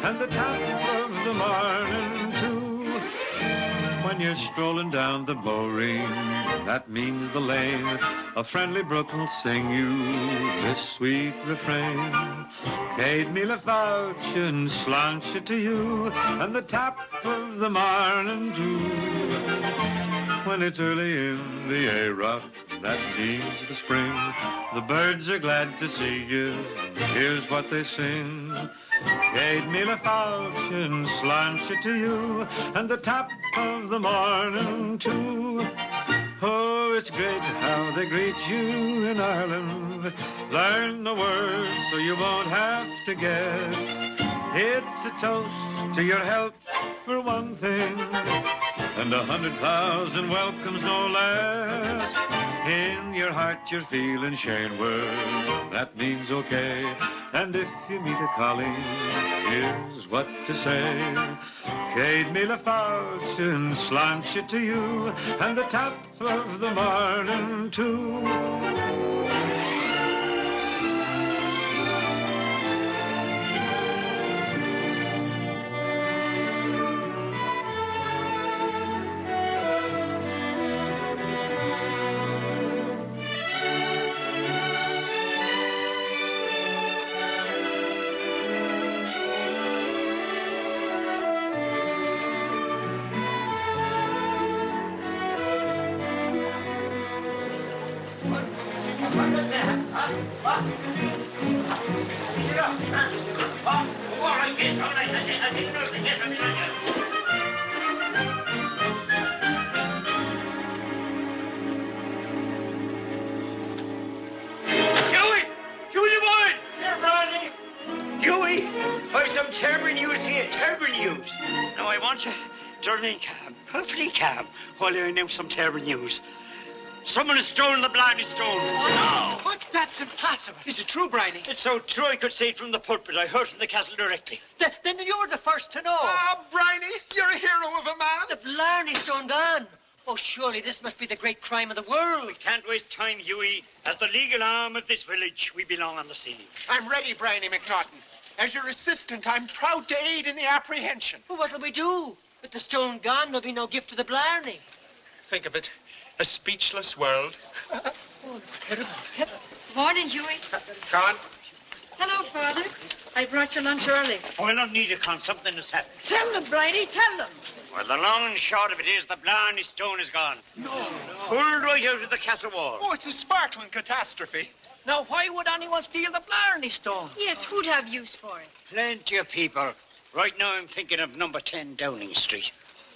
and the tap of the morning too. When you're strolling down the Bowring, that means the lane, a friendly brook will sing you this sweet refrain. Cade me la fortune, slanch it to you, and the tap of the morning too. When it's early in the A-rock, that means the spring. The birds are glad to see you, here's what they sing. Cade me la fortune, slanch it to you, and the tap of the morning too. Oh, it's great how they greet you in Ireland. Learn the words so you won't have to guess. It's a toast to your health for one thing, and 100,000 welcomes no less. In your heart you're feeling Shaneworth, that means okay. And if you meet a colleague, here's what to say. Cade me la fortune, slanch it to you, and the tap of the morning too. Perfectly calm, while I announce some terrible news. Someone has stolen the Blarney Stone. Oh, no! But that's impossible. Is it true, Briany? It's so true I could say it from the pulpit. I heard from the castle directly. Then you're the first to know. Ah, Briany, you're a hero of a man. The Blarney Stone gone. Oh, surely this must be the great crime of the world. We can't waste time, Hughie. As the legal arm of this village, we belong on the scene. I'm ready, Bryany McNaughton. As your assistant, I'm proud to aid in the apprehension. Well, what'll we do? With the stone gone, there'll be no gift to the Blarney. Think of it. A speechless world. Oh, it's terrible. Morning, Hughie. Conn. Hello, Father. I brought your lunch early. Oh, I don't need it, Con. Something has happened. Tell them, Briany, tell them. Well, the long and short of it is the Blarney Stone is gone. No. Pulled right out of the castle wall. Oh, it's a sparkling catastrophe. Now, why would anyone steal the Blarney Stone? Yes, who'd have use for it? Plenty of people. Right now I'm thinking of number 10 Downing Street.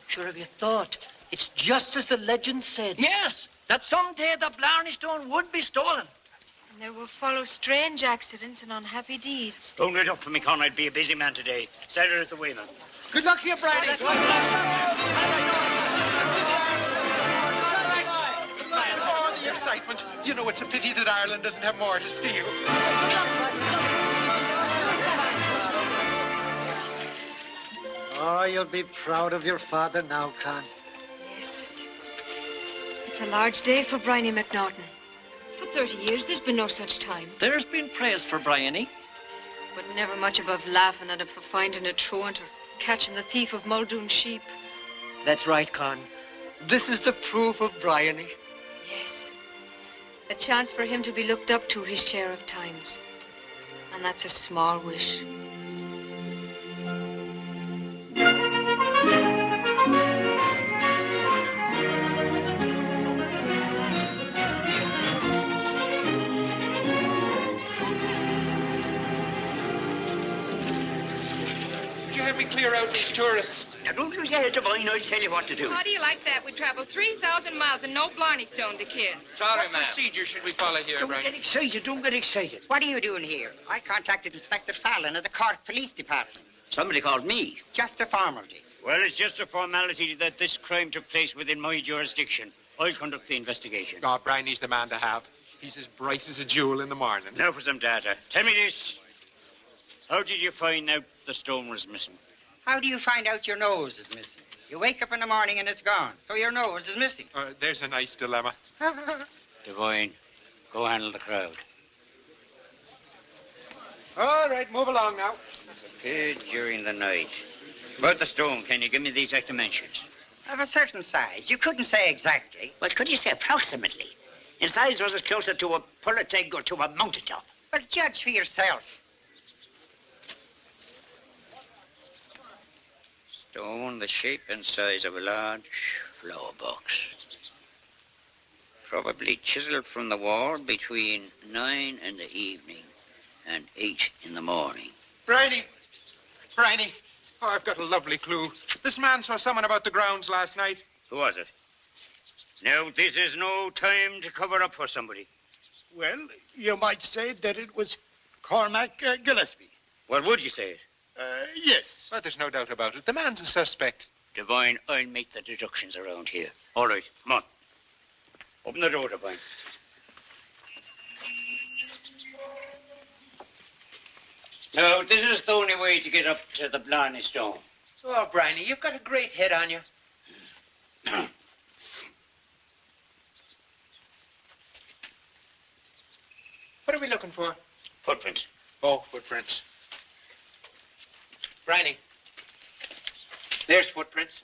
Sure, have you thought? It's just as the legend said. Yes, that someday the Blarney Stone would be stolen. And there will follow strange accidents and unhappy deeds. Don't let up for me, Con. I'd be a busy man today. Stay there at the way, man. Good luck to you, Briany. Oh, the excitement. You know, it's a pity that Ireland doesn't have more to steal. Oh, you'll be proud of your father now, Conn. Yes. It's a large day for Briany McNaughton. For 30 years, there's been no such time. There's been praise for Briany. But never much above laughing at him for finding a truant or catching the thief of Muldoon sheep. That's right, Conn. This is the proof of Briany. Yes. A chance for him to be looked up to his share of times. And that's a small wish. Clear out these tourists. Now, don't lose your head, Devine. I'll tell you what to do. How do you like that? We traveled 3,000 miles and no Blarney Stone to kiss. Sorry, ma'am. What procedure should we follow here, Don't Brian? get excited. Don't get excited. What are you doing here? I contacted Inspector Fallon of the Cork Police Department. Somebody called me. Just a formality. Well, it's just a formality that this crime took place within my jurisdiction. I'll conduct the investigation. Oh, Briany's the man to have. He's as bright as a jewel in the morning. Now for some data. Tell me this. How did you find out the stone was missing? How do you find out your nose is missing? You wake up in the morning and it's gone, so your nose is missing. There's a nice dilemma. Devine, go handle the crowd. All right, move along now. Disappeared during the night. About the stone, can you give me the exact dimensions? Of a certain size. You couldn't say exactly. Well, could you say approximately? In size, was it closer to a pullet egg or to a mountain top? Well, judge for yourself. Stone the shape and size of a large flower box. Probably chiseled from the wall between 9 in the evening and 8 in the morning. Briany! Briany! Oh, I've got a lovely clue. This man saw someone about the grounds last night. Who was it? Now, this is no time to cover up for somebody. Well, you might say that it was Cormac Gillespie. Well, would you say it? Yes. Well, there's no doubt about it. The man's a suspect. Devine, I'll make the deductions around here. All right, come on. Open the door, Devine. Now, this is the only way to get up to the Blarney Stone. Oh, Briany, you've got a great head on you. What are we looking for? Footprints. Oh, footprints. Briany. There's footprints.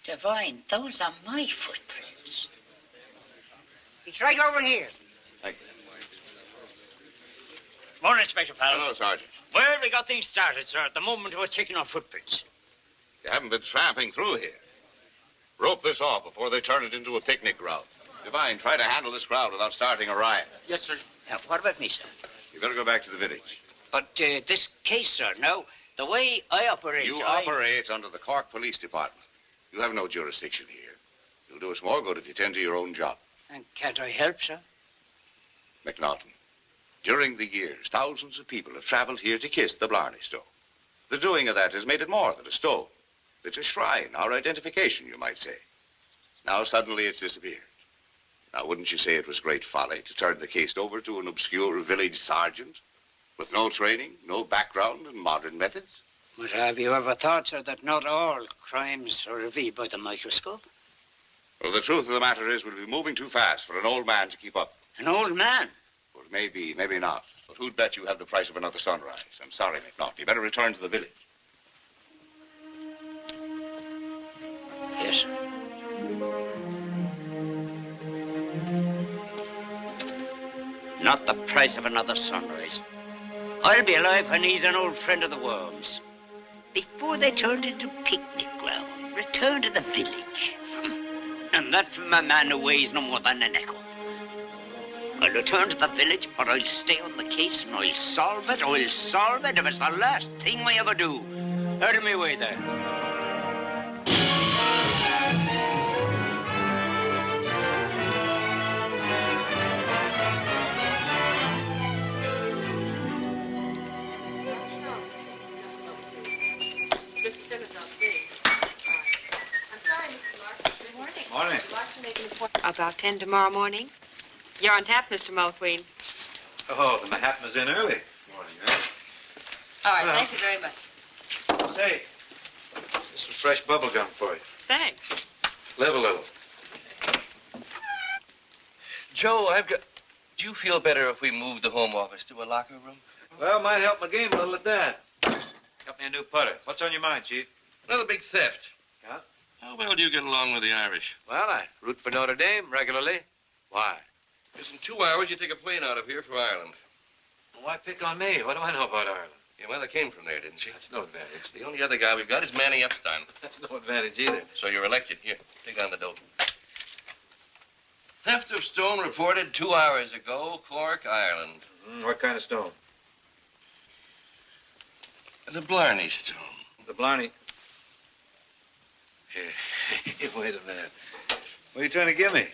Devine, those are my footprints. It's right over here. Thank you. Morning, Inspector Powell. Hello, Sergeant. Well, we got things started, sir, at the moment we were taking our footprints. You haven't been tramping through here. Rope this off before they turn it into a picnic ground. Devine, try to handle this crowd without starting a riot. Yes, sir. Now, what about me, sir? You better go back to the village. But this case, sir, now, the way I operate... You operate under the Cork Police Department. You have no jurisdiction here. You'll do us more good if you tend to your own job. And can't I help, sir? McNaughton, during the years, thousands of people have traveled here to kiss the Blarney Stone. The doing of that has made it more than a stone. It's a shrine, our identification, you might say. Now suddenly it's disappeared. Now, wouldn't you say it was great folly to turn the case over to an obscure village sergeant with no training, no background, and modern methods? But have you ever thought, sir, that not all crimes are revealed by the microscope? Well, the truth of the matter is we'll be moving too fast for an old man to keep up. An old man? Well, maybe, maybe not. But who'd bet you have the price of another sunrise? I'm sorry, McNaughton. You better return to the village. Yes, sir. Not the price of another sunrise. I'll be alive when he's an old friend of the worms. Before they turned into picnic ground, return to the village. And that from a man who weighs no more than an echo. I'll return to the village, or I'll stay on the case and I'll solve it. I'll solve it if it's the last thing I ever do. Out of my way there. Morning. About 10 tomorrow morning. You're on tap, Mr. Mulqueen. Oh, the Manhattan is in early. Morning, huh? All right, Well. thank you very much. Say, this is fresh bubble gum for you. Thanks. Live a little. Joe, do you feel better if we moved the home office to a locker room? Well, might help my game a little at that. Got me a new putter. What's on your mind, Chief? Another big theft. Yeah? How well do you get along with the Irish? Well, I root for Notre Dame regularly. Why? Because in 2 hours you take a plane out of here for Ireland. Well, why pick on me? What do I know about Ireland? Your mother came from there, didn't she? That's no advantage. The only other guy we've got is Manny Epstein. That's no advantage either. So you're elected. Here, take on the dope. Theft of stone reported 2 hours ago, Cork, Ireland. What kind of stone? The Blarney Stone. The Blarney. Hey, wait a minute. What are you trying to give me?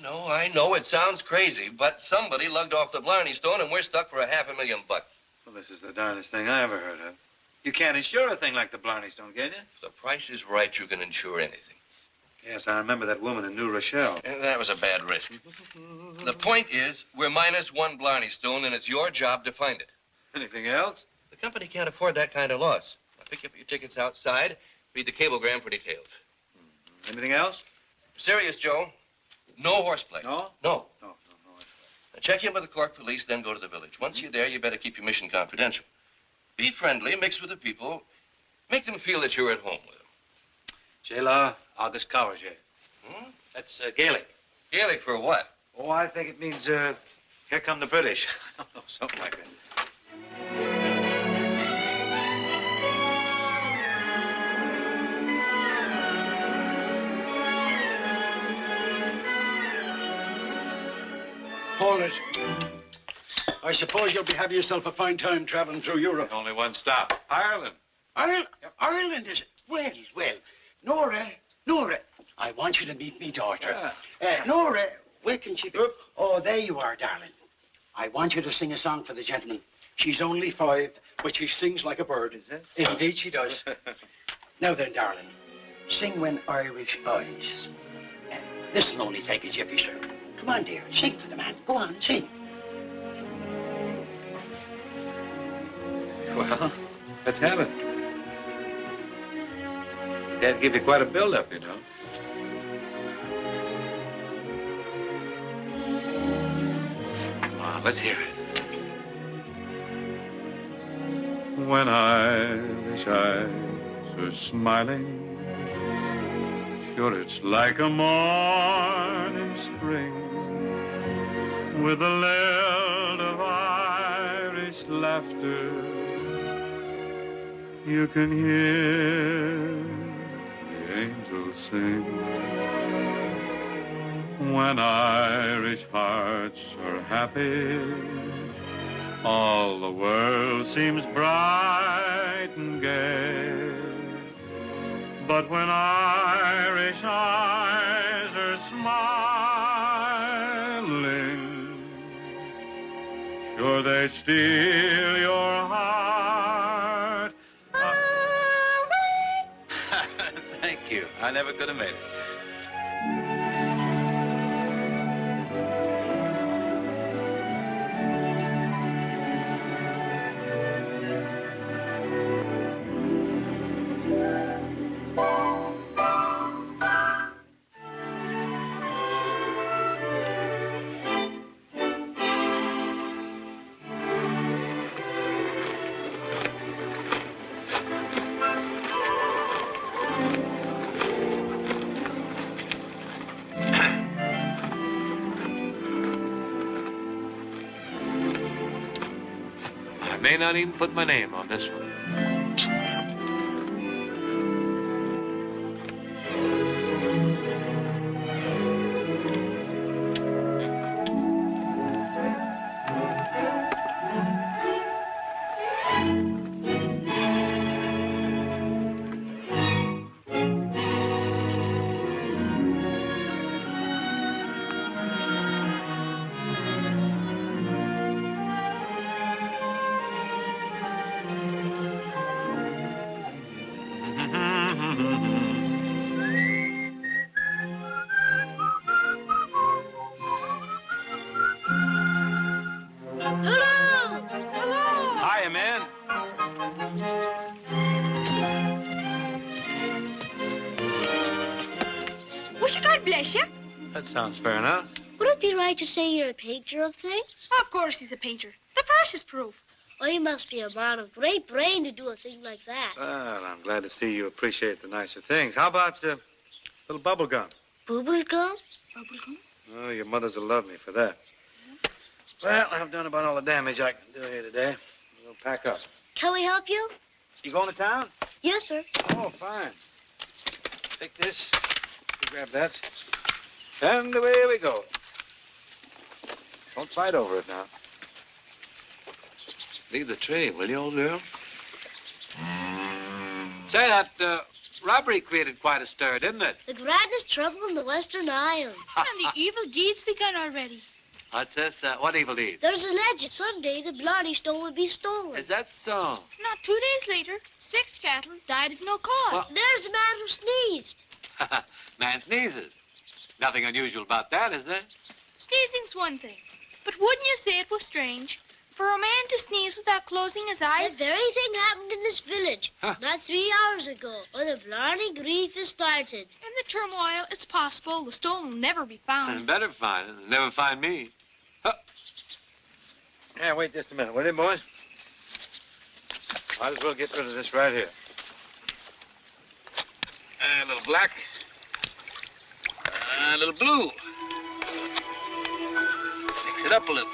I know. It sounds crazy, but somebody lugged off the Blarney Stone, and we're stuck for $500,000. Well, this is the darndest thing I ever heard of. You can't insure a thing like the Blarney Stone, can you? If the price is right, you can insure anything. Yes, I remember that woman in New Rochelle. And that was a bad risk. The point is, we're minus one Blarney Stone, and it's your job to find it. Anything else? The company can't afford that kind of loss. Now, pick up your tickets outside. Read the cablegram for details. Anything else? Serious, Joe. No horseplay. No? No. No. Check in with the Cork police, then go to the village. Once you're there, you better keep your mission confidential. Be friendly, mix with the people. Make them feel that you're at home with them. Jela, August Cowers, Hmm? That's Gaelic. Gaelic for what? Oh, I think it means, here come the British. I don't know, something like that. Hold it. I suppose you'll be having yourself a fine time traveling through Europe. Only one stop. Ireland. Ireland, is it? Well. Nora, I want you to meet me daughter. Nora, where can she be? Oh, there you are, darling. I want you to sing a song for the gentleman. She's only 5, but she sings like a bird. Is this? Indeed she does. Now then, darling, sing When Irish Eyes. This'll only take a jiffy, sir. Come on, dear, sing for the man. Go on, sing. Well, let's have it. Dad give you quite a build-up, you know. Come on, let's hear it. When Irish eyes are smiling, sure it's like a morning spring, with a lilt of Irish laughter. You can hear the angels sing. When Irish hearts are happy, all the world seems bright and gay. But when Irish eyes are smiling, sure they steal your heart. Thank you. I never could have made it. I may not even put my name on this one. Sounds fair enough. Would it be right to say you're a painter of things? Of course he's a painter. The precious proof. Oh, you must be a man of great brain to do a thing like that. Well, I'm glad to see you appreciate the nicer things. How about a little bubble gum? Bubble gum? Bubble gum? Oh, your mothers will love me for that. Well, I've done about all the damage I can do here today. We'll pack up. Can we help you? You going to town? Yes, sir. Oh, fine. Take this. You grab that. And away we go. Don't fight over it now. Leave the tree, will you, old girl? Say, that robbery created quite a stir, didn't it? The grandest trouble in the Western Isles. And the evil deeds begun already. What's this? What evil deed? There's a legend. Someday the Blarney Stone will be stolen. Is that so? Not 2 days later, 6 cattle died of no cause. Well, there's the man who sneezed. Man sneezes. Nothing unusual about that, is there? Sneezing's one thing. But wouldn't you say it was strange for a man to sneeze without closing his eyes? The very thing happened in this village not 3 hours ago when the Blarney grief is started. In the turmoil, it's possible the stone will never be found. Better find it. Never find me. Yeah, wait just a minute, will you, boys? Might as well get rid of this right here. A little black. A little blue. Mix it up a little.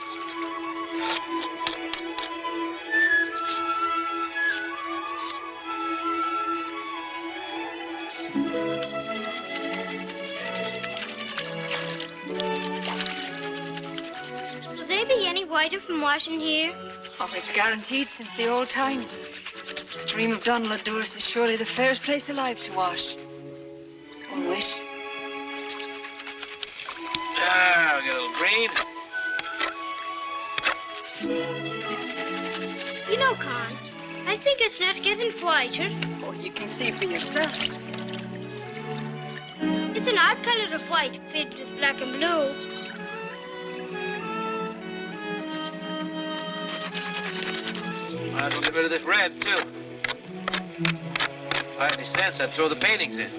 Will they be any whiter from washing here? Oh, it's guaranteed since the old times. The stream of Donald Durst is surely the fairest place alive to wash. One wish. Ah, we got a little green. You know, Conn, I think it's not getting whiter. Oh, you can see for yourself. It's an odd color of white, fitted with black and blue. Might as well get rid of this red, too. If I had any sense, I'd throw the paintings in.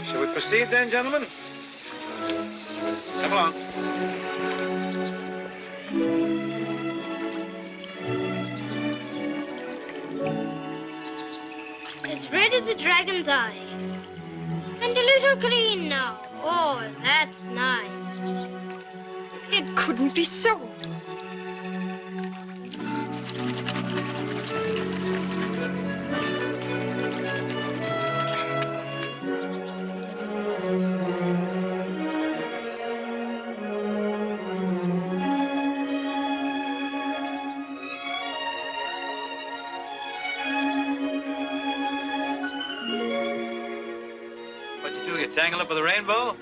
Shall we proceed then, gentlemen? Come along. As red as a dragon's eye. And a little green now. Oh, that's nice. It couldn't be so. What'd you do? Get tangled up with a rainbow?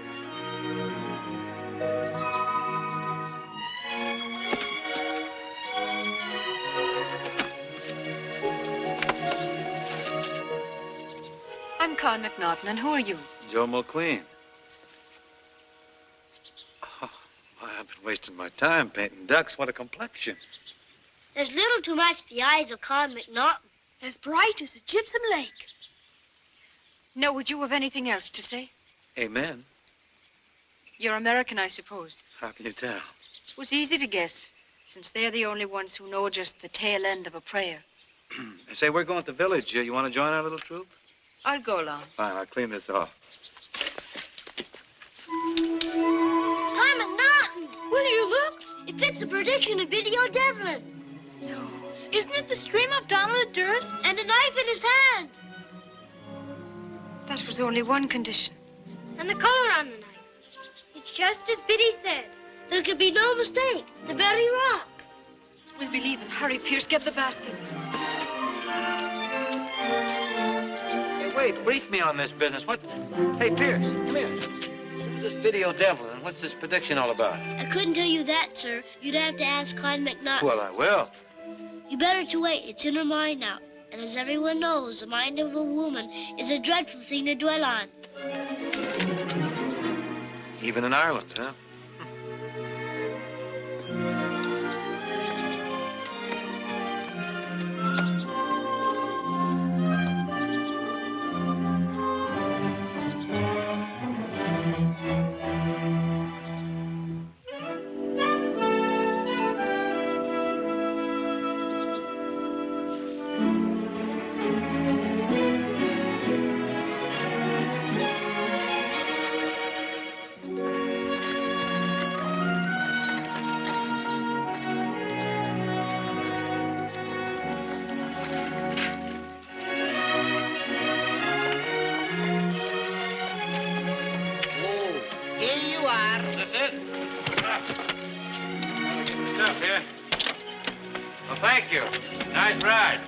I'm Conn McNaughton, and who are you? Joe Mulqueen. Oh, I've been wasting my time painting ducks. What a complexion. There's little to match the eyes of Conn McNaughton. As bright as a gypsum lake. Now, would you have anything else to say? Amen. You're American, I suppose. How can you tell? It was easy to guess, since they're the only ones who know just the tail end of a prayer. Say, we're going to the village. You want to join our little troop? I'll go along. Fine, I'll clean this off. Conn McNaughton! Will you look? It fits the prediction of Video Devlin. No. Isn't it the stream of Donald Durst? And a knife in his hand. That was only one condition. And the color on the knife. It's just as Biddy said. There could be no mistake. The very rock. We'll be leaving. Hurry, Pierce, get the basket. Hey, wait, brief me on this business. What? Hey, Pierce, come here. Who's this Video Devil, and what's this prediction all about? I couldn't tell you that, sir. You'd have to ask Conn McNaughton. Well, I will. You better to wait. It's in her mind now. And as everyone knows, the mind of a woman is a dreadful thing to dwell on. Even in Ireland, huh? Thank you. Nice ride.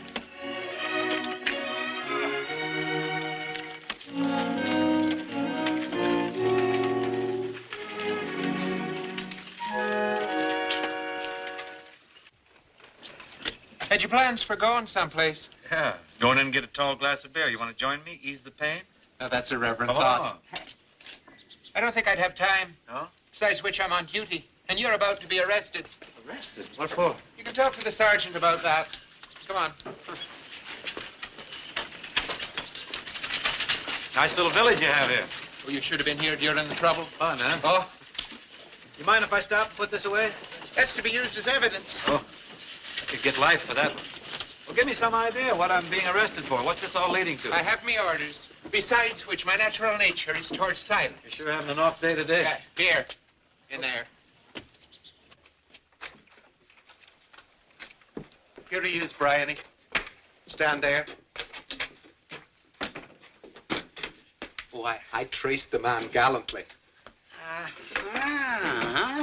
Had you plans for going someplace? Yeah. Going in and get a tall glass of beer. You want to join me? Ease the pain? Oh, that's a reverent Come thought. on. I don't think I'd have time. No? Besides which, I'm on duty. And you're about to be arrested. Arrested? What for? You can talk to the sergeant about that. Come on. Nice little village you have here. Oh, you should have been here during the trouble. Fun, huh? Oh, You mind if I stop and put this away? that's to be used as evidence. Oh, I could get life for that one. Well, give me some idea what I'm being arrested for. What's this all leading to? I have me orders. Besides which, my natural nature is towards silence. You're sure having an off day today. Here. In there. Here he is, Briany. Stand there. Oh, I traced the man gallantly. Uh-huh.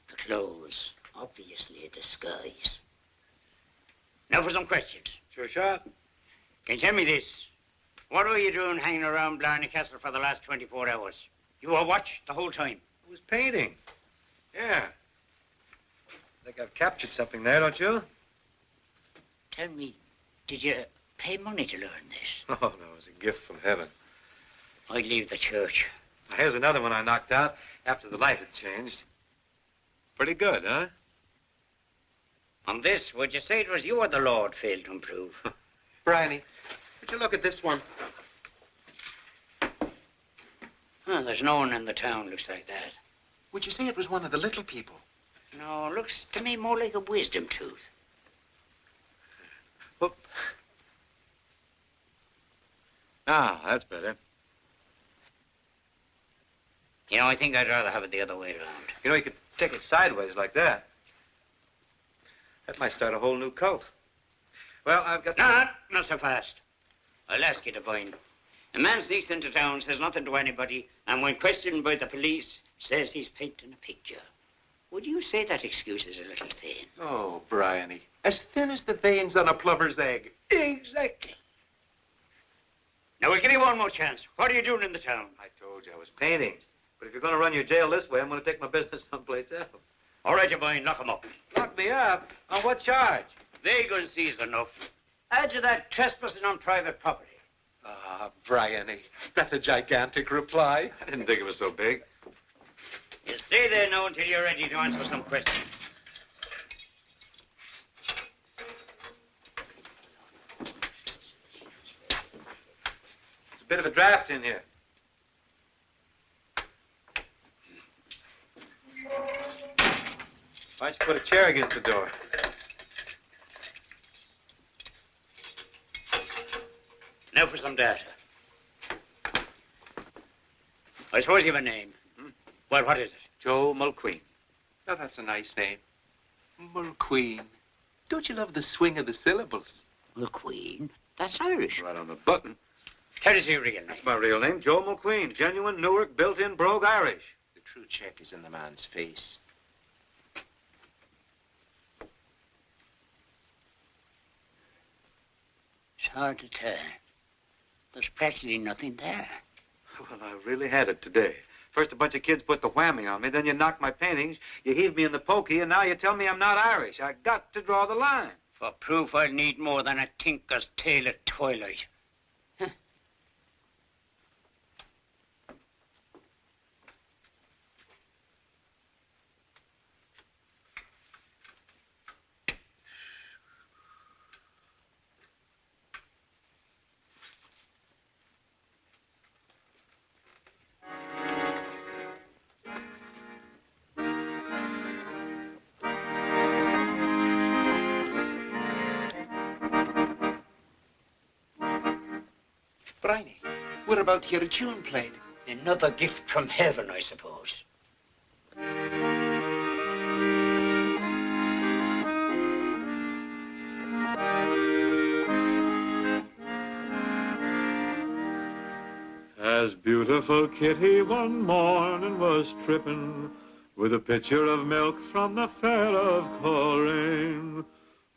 The clothes, obviously a disguise. Now for some questions. Sure shot. Can you tell me this? What were you doing hanging around Blarney Castle for the last 24 hours? You were watched the whole time. I was painting. Yeah. I think I've captured something there, don't you? Tell me, did you pay money to learn this? Oh, no, it was a gift from heaven. I'd leave the church. Now, here's another one I knocked out after the light had changed. Pretty good, huh? On this, would you say it was you or the Lord failed to improve? Briany, would you look at this one? Oh, there's no one in the town looks like that. Would you say it was one of the little people? No, looks to me more like a wisdom tooth. Whoop. Ah, that's better. You know, I think I'd rather have it the other way around. You know, you could take it sideways like that. That might start a whole new cult. Well, I've got... No, not so fast. I'll ask you to find. A man sneaks into town, says nothing to anybody, and when questioned by the police, says he's painting a picture. Would you say that excuse is a little thin? Oh, Briany. As thin as the veins on a plover's egg. Exactly. Now, we'll give you one more chance. What are you doing in the town? I told you I was painting. But if you're going to run your jail this way, I'm going to take my business someplace else. All right, you boy, lock him up. Lock me up? On what charge? Vagrancy is enough. Add to that trespassing on private property. Ah, Briany. That's a gigantic reply. I didn't think it was so big. You stay there now until you're ready to answer some questions. It's a bit of a draft in here. Why don't you put a chair against the door? Now for some data. I suppose you have a name. Well, what is it? Joe Mulqueen. Now, that's a nice name. Mulqueen. Don't you love the swing of the syllables? Mulqueen? That's Irish. Right on the button. Tell us your real name. That's my real name, Joe Mulqueen. Genuine, Newark, built-in, brogue Irish. The true check is in the man's face. It's hard to tell. There's practically nothing there. Well, I really had it today. First, a bunch of kids put the whammy on me. Then you knocked my paintings. You heaved me in the pokey. And now you tell me I'm not Irish. I got to draw the line. For proof, I'll need more than a tinker's tale at twilight. Huh. Briany, we're about to hear a tune played. Another gift from heaven, I suppose. As beautiful Kitty one morning was tripping with a pitcher of milk from the fair of Coleraine.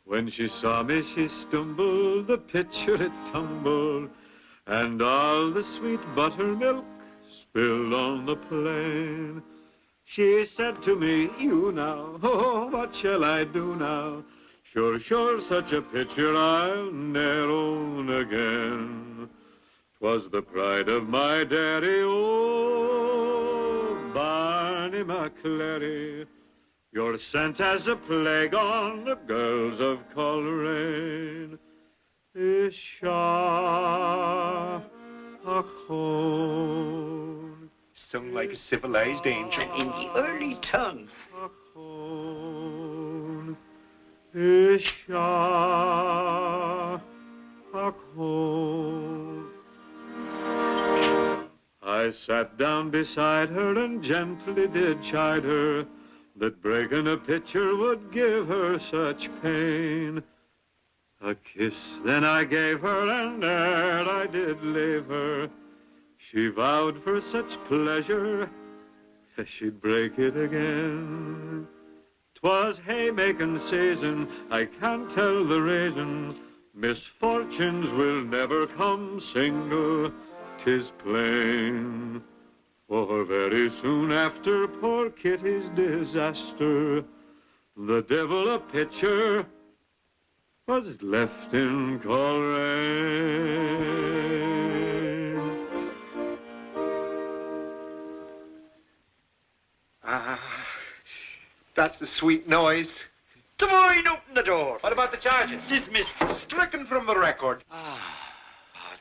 When she saw me, she stumbled, the pitcher it tumbled, and all the sweet buttermilk spilled on the plain. She said to me, "You now, oh, what shall I do now? Sure, such a picture I'll ne'er own again. 'Twas the pride of my daddy, oh, Barney McClary. You're sent as a plague on the girls of Coleraine. Isha achon. Sung like a civilized angel. And in the early tongue. Isha achon. I sat down beside her and gently did chide her that breaking a pitcher would give her such pain. A kiss then I gave her, and ere I did leave her, she vowed for such pleasure she'd break it again. 'Twas haymaking season, I can't tell the reason. Misfortunes will never come single, 'tis plain. For very soon after poor Kitty's disaster, the devil a pitcher was left in Coleraine. Ah, that's the sweet noise. Deloin, open the door. What about the charges? Dismissed. Stricken from the record.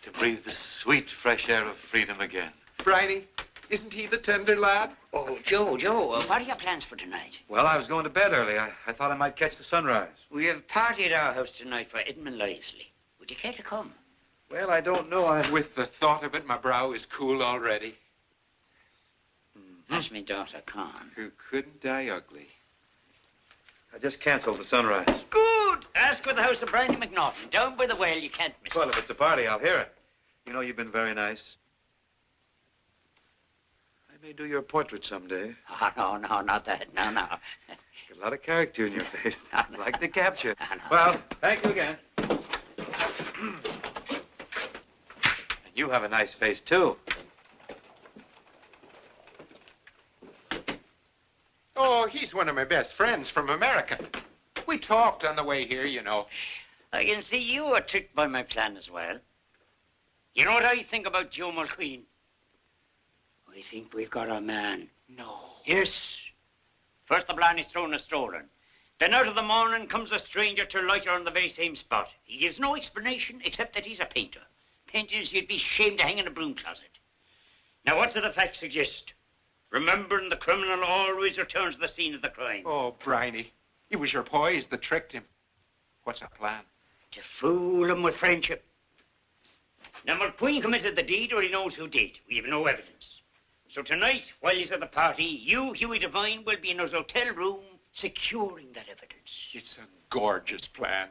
To breathe the sweet, fresh air of freedom again. Briany, isn't he the tender lad? Oh, Joe, what are your plans for tonight? Well, I was going to bed early. I thought I might catch the sunrise. We have a party at our house tonight for Edmund Livesley. Would you care to come? Well, I don't know. With the thought of it, my brow is cool already. That's my daughter, Conn. Who couldn't die ugly. I just canceled the sunrise. Good! Ask for the house of Blarney McNaughton. Down by the well, you can't miss it. Well, if it's a party, I'll hear it. You know, you've been very nice. I may do your portrait someday. Oh, no, not that. No. Got a lot of character in your face. No. Like the capture. No. Well, thank you again. And you have a nice face, too. Oh, he's one of my best friends from America. We talked on the way here, you know. I can see you are tricked by my plan as well. You know what I think about Joe Mulqueen? I think we've got a man. No. Yes. First the Blarney Stone is stolen. Then out of the morning comes a stranger to light her on the very same spot. He gives no explanation except that he's a painter. Painters you'd be ashamed to hang in a broom closet. Now what do the facts suggest? Remembering the criminal always returns to the scene of the crime. Oh, Briany, it was your poise that tricked him. What's our plan? To fool him with friendship. Now, Mulqueen committed the deed, or he knows who did. We have no evidence. So tonight, while he's at the party, you, Hughie Devine, will be in his hotel room securing that evidence. It's a gorgeous plan.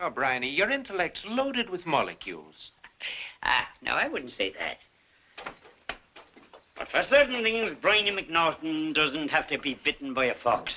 Oh, Briany, your intellect's loaded with molecules. No, I wouldn't say that. But for certain things, Bryany McNaughton doesn't have to be bitten by a fox.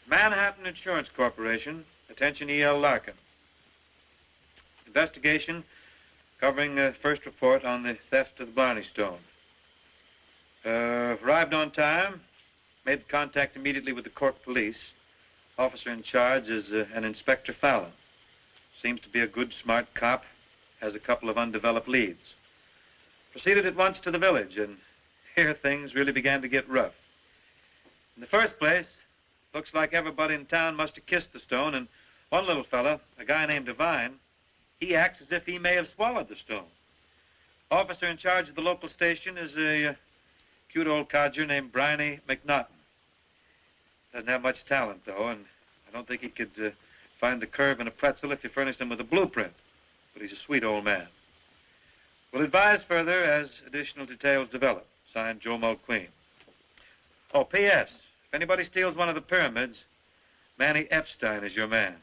Manhattan Insurance Corporation. Attention, E.L. Larkin. Investigation covering the first report on the theft of the Blarney Stone. Arrived on time. Made contact immediately with the Cork police. Officer in charge is an Inspector Fallon. Seems to be a good, smart cop. Has a couple of undeveloped leads. Proceeded at once to the village, and here things really began to get rough. In the first place, looks like everybody in town must have kissed the stone, and one little fella, a guy named Devine, he acts as if he may have swallowed the stone. Officer in charge of the local station is a cute old codger named Bryany McNaughton. Doesn't have much talent, though, and I don't think he could find the curve in a pretzel if you furnish them with a blueprint. But he's a sweet old man. We'll advise further as additional details develop. Signed, Joe Mulqueen. Oh, P.S. If anybody steals one of the pyramids, Manny Epstein is your man.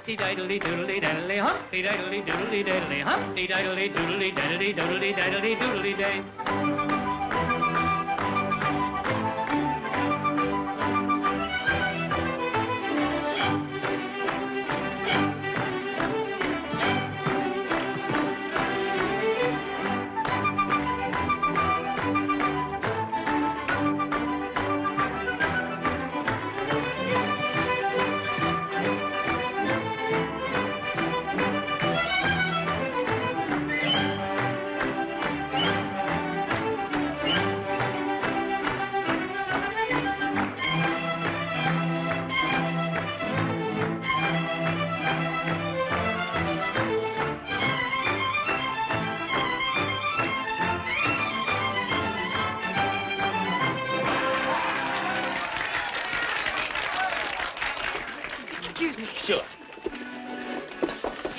Humpty-diddly-doodly-diddly, humpty-diddly-doodly-diddly, humpty-diddly-doodly-diddly-doodly-diddly-doodly-day.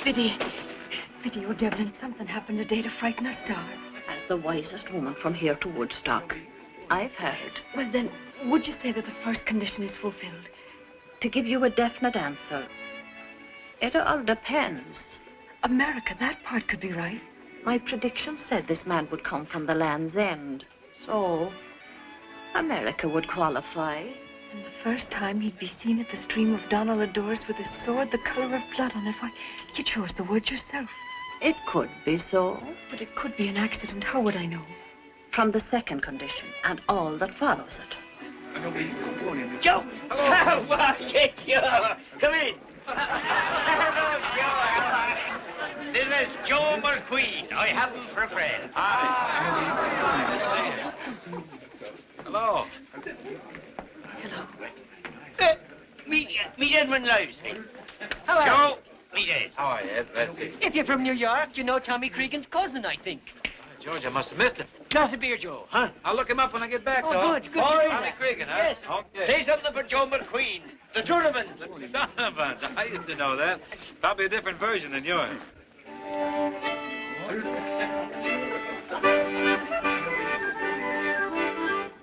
Biddy, oh, Devlin, something happened today to frighten us, Star. As the wisest woman from here to Woodstock, I've heard. Well, then, would you say that the first condition is fulfilled? To give you a definite answer, it all depends. America, that part could be right. My prediction said this man would come from the Land's End. So, America would qualify. And the first time he'd be seen at the stream of Donald Doors with a sword the color of blood on it. Why, you chose the word yourself. It could be so. But it could be an accident. How would I know? From the second condition and all that follows it. Joe! Hello! Well, get you! Come in! Hello, Joe! This is Joe Mulqueen. I have him for a friend. Hi. Hello. Hello. Meet Edmund Livesey. Hello. Joe, meet Ed. How are you, Ed? Let's see. If you're from New York, you know Tommy Cregan's cousin, I think. George, I must have missed him. Glass of beer, Joe, huh? I'll look him up when I get back, Oh, though. good. Tommy Cregan, huh? Yes. Okay. Say something for Joe Mulqueen. The Donovan. Donovan. I used to know that. Probably a different version than yours.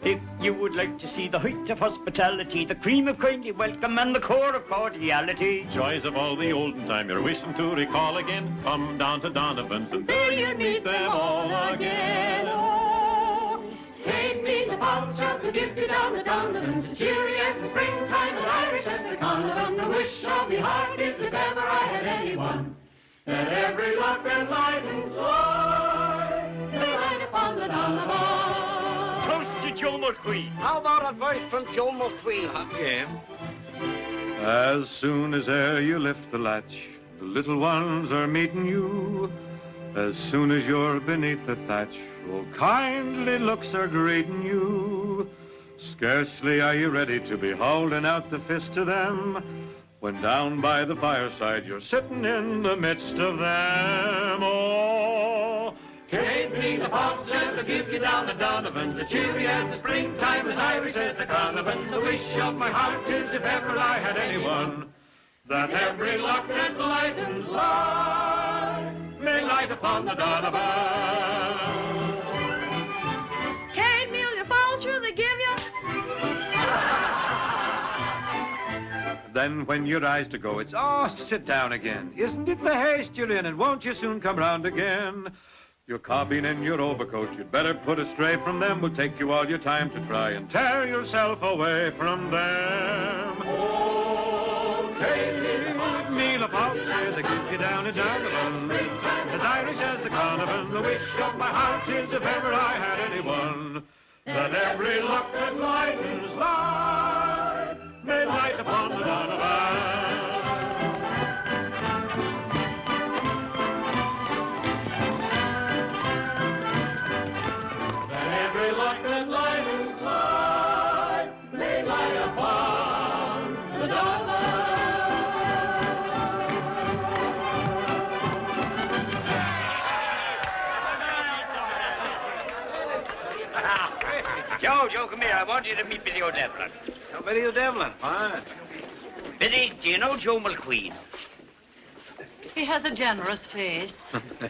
If you would like to see the height of hospitality, the cream of kindly welcome, and the core of cordiality, joys of all the olden time you're wishing to recall again, come down to Donovan's and there you'll meet them all again. Oh, take me the bounce of the gift down the Donovan's, as cheery as the springtime and Irish as the Donovan. The wish of me heart is if ever I had anyone, that every lock and lightens lie, may light upon the Donovan. Joe Mulqueen. How about a verse from Joe Mulqueen? Game. As soon as e'er you lift the latch, the little ones are meeting you. As soon as you're beneath the thatch, oh, kindly looks are greeting you. Scarcely are you ready to be holding out the fist to them, when down by the fireside you're sitting in the midst of them. Oh, Kate me the pots and the give you down the Donovan's, as cheery as the springtime, as Irish as the Donovan. The wish of my heart is if ever I had anyone, that every lock that lightens lie, may light upon the Donovan. Kate Meal, you fall through the give you. then when you rise to go, it's, oh, sit down again. Isn't it the haste you're in, and won't you soon come round again? Your carbine and your overcoat, you'd better put astray from them. Will take you all your time to try and tear yourself away from them. Oh, meal of house, they give you down a Donovan, as Irish as the Donovan. The wish of my heart is if ever I had anyone, that every luck that lightens life Joe, come here. I want you to meet Billy O'Devlin. Oh, Billy O'Devlin. Fine. Billy, do you know Joe Mulqueen? He has a generous face.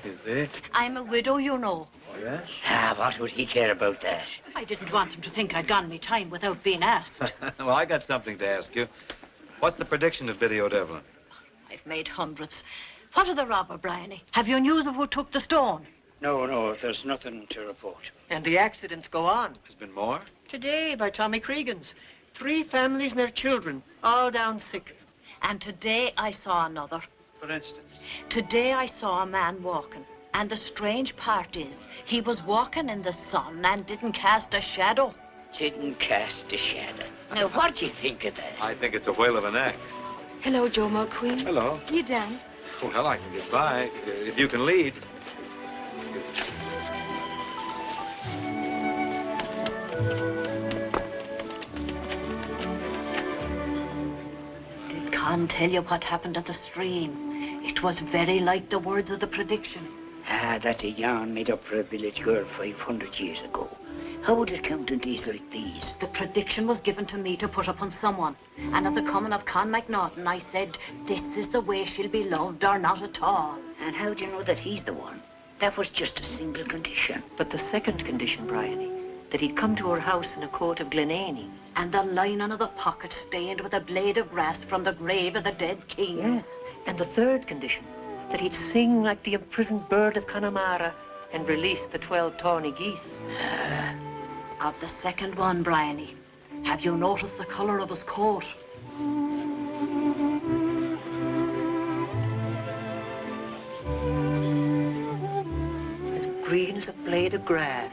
You see? I'm a widow, you know. Oh, yes? What would he care about that? I didn't want him to think I'd gone me time without being asked. Well, I got something to ask you. What's the prediction of Billy O'Devlin? I've made hundreds. What of the robber, Briany? Have you news of who took the stone? No, there's nothing to report. And the accidents go on. There's been more? Today, by Tommy Cregan's. 3 families and their children, all down sick. And today I saw another. For instance? Today I saw a man walking. And the strange part is, he was walking in the sun and didn't cast a shadow. Didn't cast a shadow. Now, what do you think of that? I think it's a whale of an act. Hello, Joe Mulqueen. Hello. You dance? Well, I can get by, if you can lead. Did Conn tell you what happened at the stream? It was very like the words of the prediction. That's a yarn made up for a village girl 500 years ago. How would it count in days like these? The prediction was given to me to put upon someone. And at the coming of Conn McNaughton, I said, this is the way she'll be loved or not at all. And how do you know that he's the one? That was just a single condition. But the second condition, Briany, that he'd come to her house in a coat of Glenaney. And the lining of the pocket stained with a blade of grass from the grave of the dead king. Yes. And the third condition, that he'd sing like the imprisoned bird of Connemara and release the 12 tawny geese. Of the second one, Briany, have you noticed the colour of his coat? As green as a blade of grass.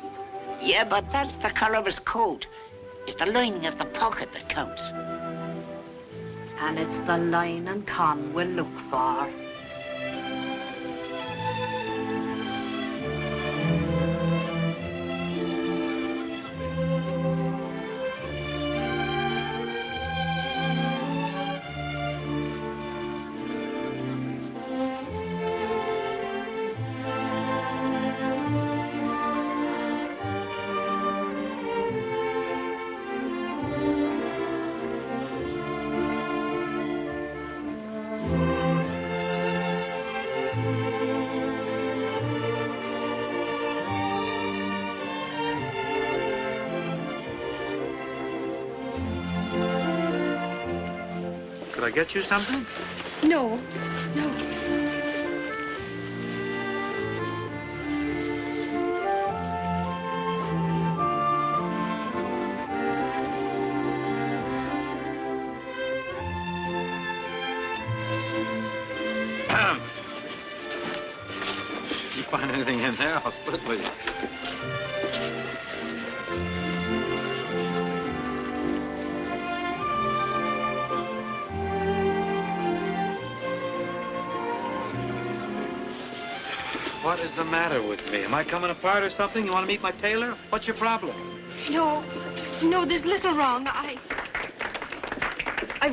Yeah, but that's the colour of his coat. It's the lining of the pocket that counts. And it's the lining Conn will look for. Could I get you something? No. If you find anything in there, I'll split with you. What is the matter with me? Am I coming apart or something? You want to meet my tailor? What's your problem? No, there's little wrong. I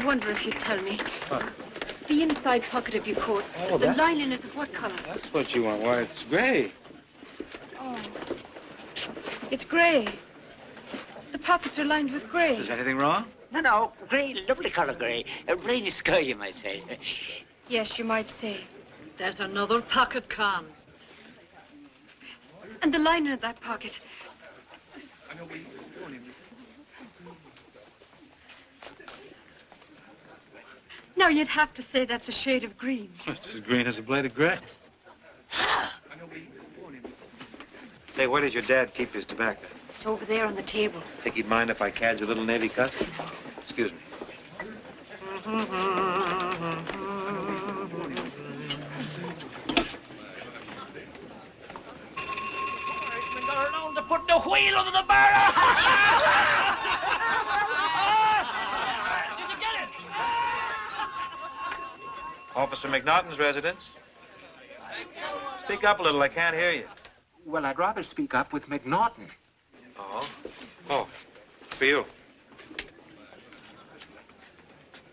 wonder if you'd tell me. What? The inside pocket of your coat. Oh, the lining is of what color? That's what you want. Why, it's gray. Oh. It's gray. The pockets are lined with gray. Is anything wrong? No, grey, lovely colour grey. A rainy sky, you might say. Yes, you might say. There's another pocket, Conn. And the lining of that pocket. Now, you'd have to say that's a shade of green. It's as green as a blade of grass. Say, where did your dad keep his tobacco? It's over there on the table. Think he'd mind if I cadged a little navy cut? Excuse me. Around to put the wheel under the barrel. Did you get it? Officer McNaughton's residence. Speak up a little. I can't hear you. Well, I'd rather speak up with McNaughton. Oh, for you.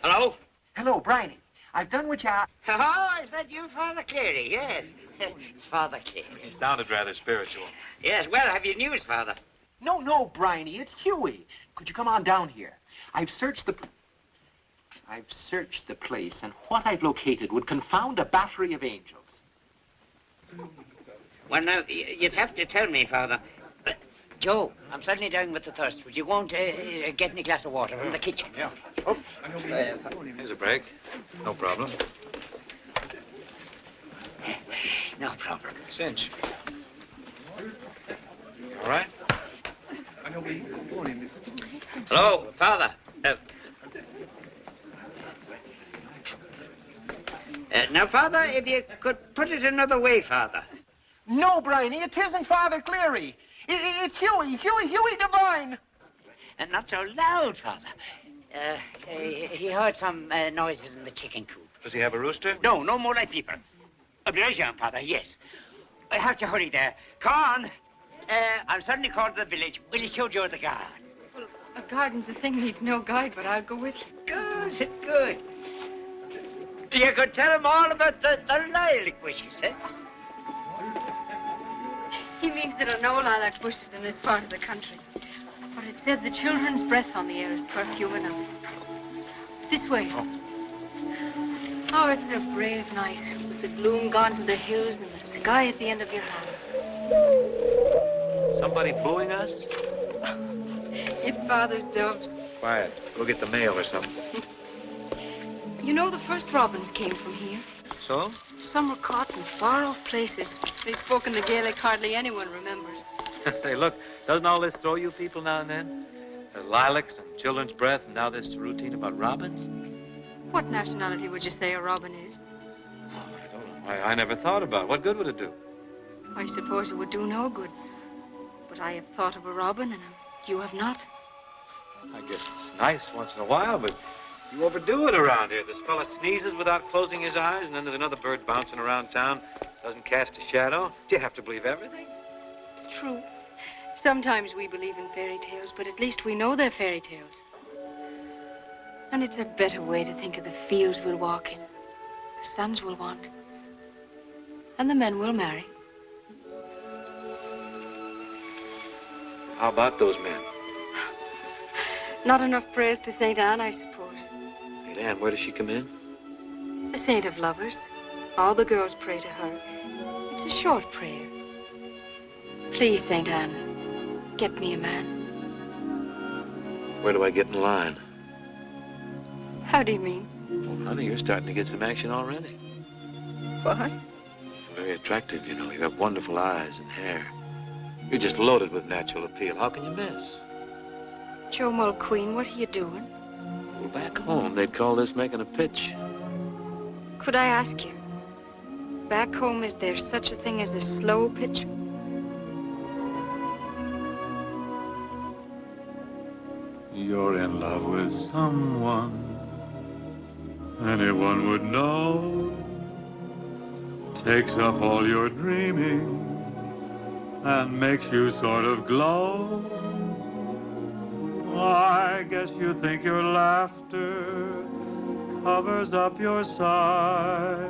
Hello? Hello, Briany. I've done what you... Oh, is that you, Father Cleary? Yes. It's Father Cleary. He sounded rather spiritual. Yes, well, have you news, Father? No, Briany, it's Huey. Could you come on down here? I've searched the place, and what I've located would confound a battery of angels. Well, now, you'd have to tell me, Father. Joe, I'm suddenly dying with the thirst. Would you go and get me a glass of water from the kitchen? Yeah. Oh, here's a break. No problem. No problem. Cinch. All right? Hello, Father. Now, Father, if you could put it another way, Father. No, Briany, it isn't Father Cleary. It's Huey Devine. And not so loud, Father. He heard some noises in the chicken coop. Does he have a rooster? No, more like people. Obligation, Father, yes. I have to hurry there. Conn, I'm suddenly called to the village. Will you show Joe the garden? Well, a garden's a thing needs no guide, but I'll go with you. Good. You could tell him all about the lilac bushes, eh? He means there are no lilac bushes in this part of the country. But it said the children's breath on the air is perfume enough. This way. Oh, it's a brave night, with the gloom gone to the hills and the sky at the end of your hand. Somebody booing us? It's Father's doves. Quiet. Go get the mail or something. You know, the first robins came from here. So? Some were caught in far-off places. They spoke in the Gaelic hardly anyone remembers. Hey, look, doesn't all this throw you people now and then? There's lilacs and children's breath, and now this routine about robins? What nationality would you say a robin is? Oh, I don't know. I never thought about it. What good would it do? I suppose it would do no good. But I have thought of a robin, and you have not. I guess it's nice once in a while, but you overdo it around here. This fella sneezes without closing his eyes, and then there's another bird bouncing around town, doesn't cast a shadow. Do you have to believe everything? It's true. Sometimes we believe in fairy tales, but at least we know they're fairy tales. And it's a better way to think of the fields we'll walk in, the sons we'll want, and the men we'll marry. How about those men? Not enough praise to St. Anne, I suppose. St. Anne, where does she come in? The saint of lovers. All the girls pray to her. It's a short prayer. Please, St. Anne, get me a man. Where do I get in line? How do you mean? Oh, honey, you're starting to get some action already. What? Very attractive, you know. You have wonderful eyes and hair. You're just loaded with natural appeal. How can you miss? Joe Mulqueen, what are you doing? Well, back home, they'd call this making a pitch. Could I ask you, back home, is there such a thing as a slow pitch? You're in love with someone anyone would know. Takes up all your dreaming and makes you sort of glow. I guess you think your laughter covers up your sighs,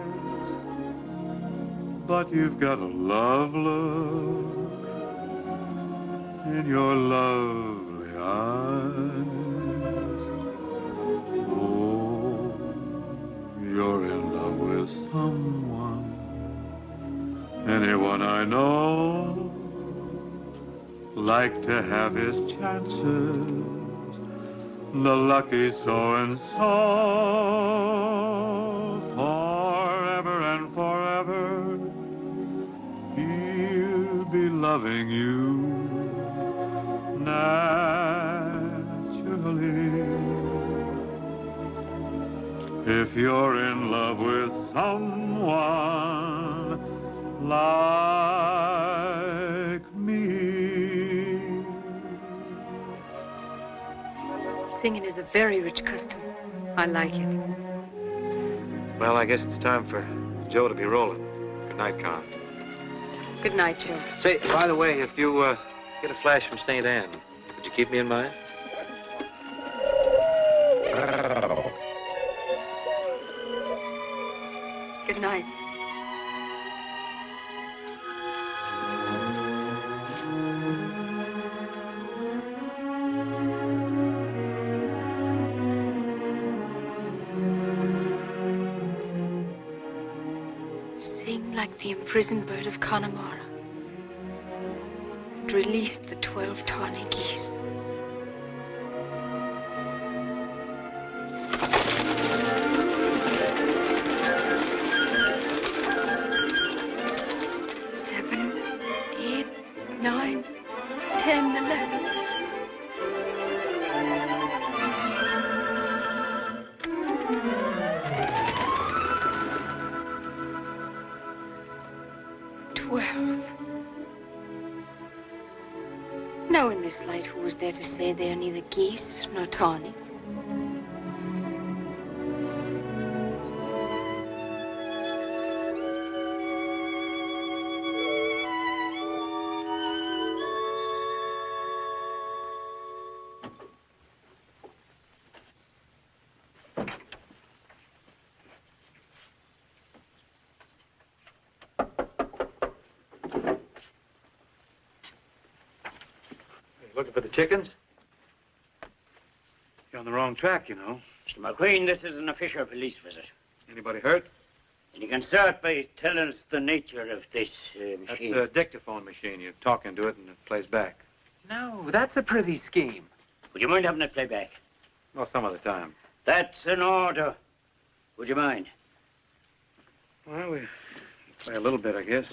but you've got a love look in your lovely eyes. Oh, you're in love with someone, anyone I know. Like to have his chances, the lucky so-and-so. Forever and forever, he'll be loving you naturally. If you're in love with someone like me. Singing is a very rich custom. I like it. Well, I guess it's time for Joe to be rolling. Good night, Conn. Good night, Joe. Say, by the way, if you get a flash from St. Anne, would you keep me in mind? Good night. like the imprisoned bird of Connemara, and released the 12 tawny geese. Now in this light, who was there to say they are neither geese nor tawny? Looking for the chickens? You're on the wrong track, you know. Mr. McQueen, this is an official police visit. Anybody hurt? And you can start by telling us the nature of this machine. That's a dictaphone machine. You talk into it and it plays back. No, that's a pretty scheme. Would you mind having it play back? Well, some of the time. That's an order. Would you mind? Well, we play a little bit, I guess.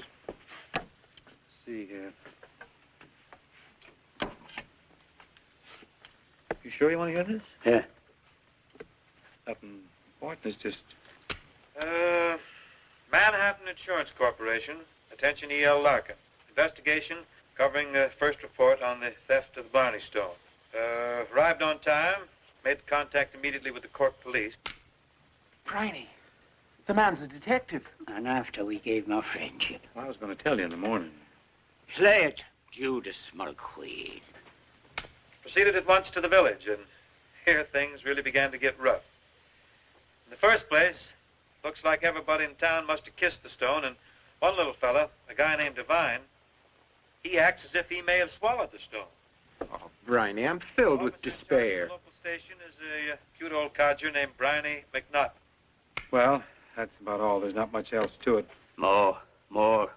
Let's see here. You sure you want to hear this? Yeah. Nothing important. It's just... Manhattan Insurance Corporation. Attention E.L. Larkin. Investigation covering the first report on the theft of the Blarney Stone. Arrived on time. Made contact immediately with the Cork police. Briany, the man's a detective. And after we gave him our friendship. Well, I was going to tell you in the morning. Play it, Judas Mulqueen. Proceeded at once to the village, and here things really began to get rough. In the first place, looks like everybody in town must have kissed the stone, and one little fella, a guy named Devine, he acts as if he may have swallowed the stone. Oh, Briany, I'm filled with despair. The local station is a cute old codger named Blarney McNaughton. Well, that's about all. There's not much else to it. More. More?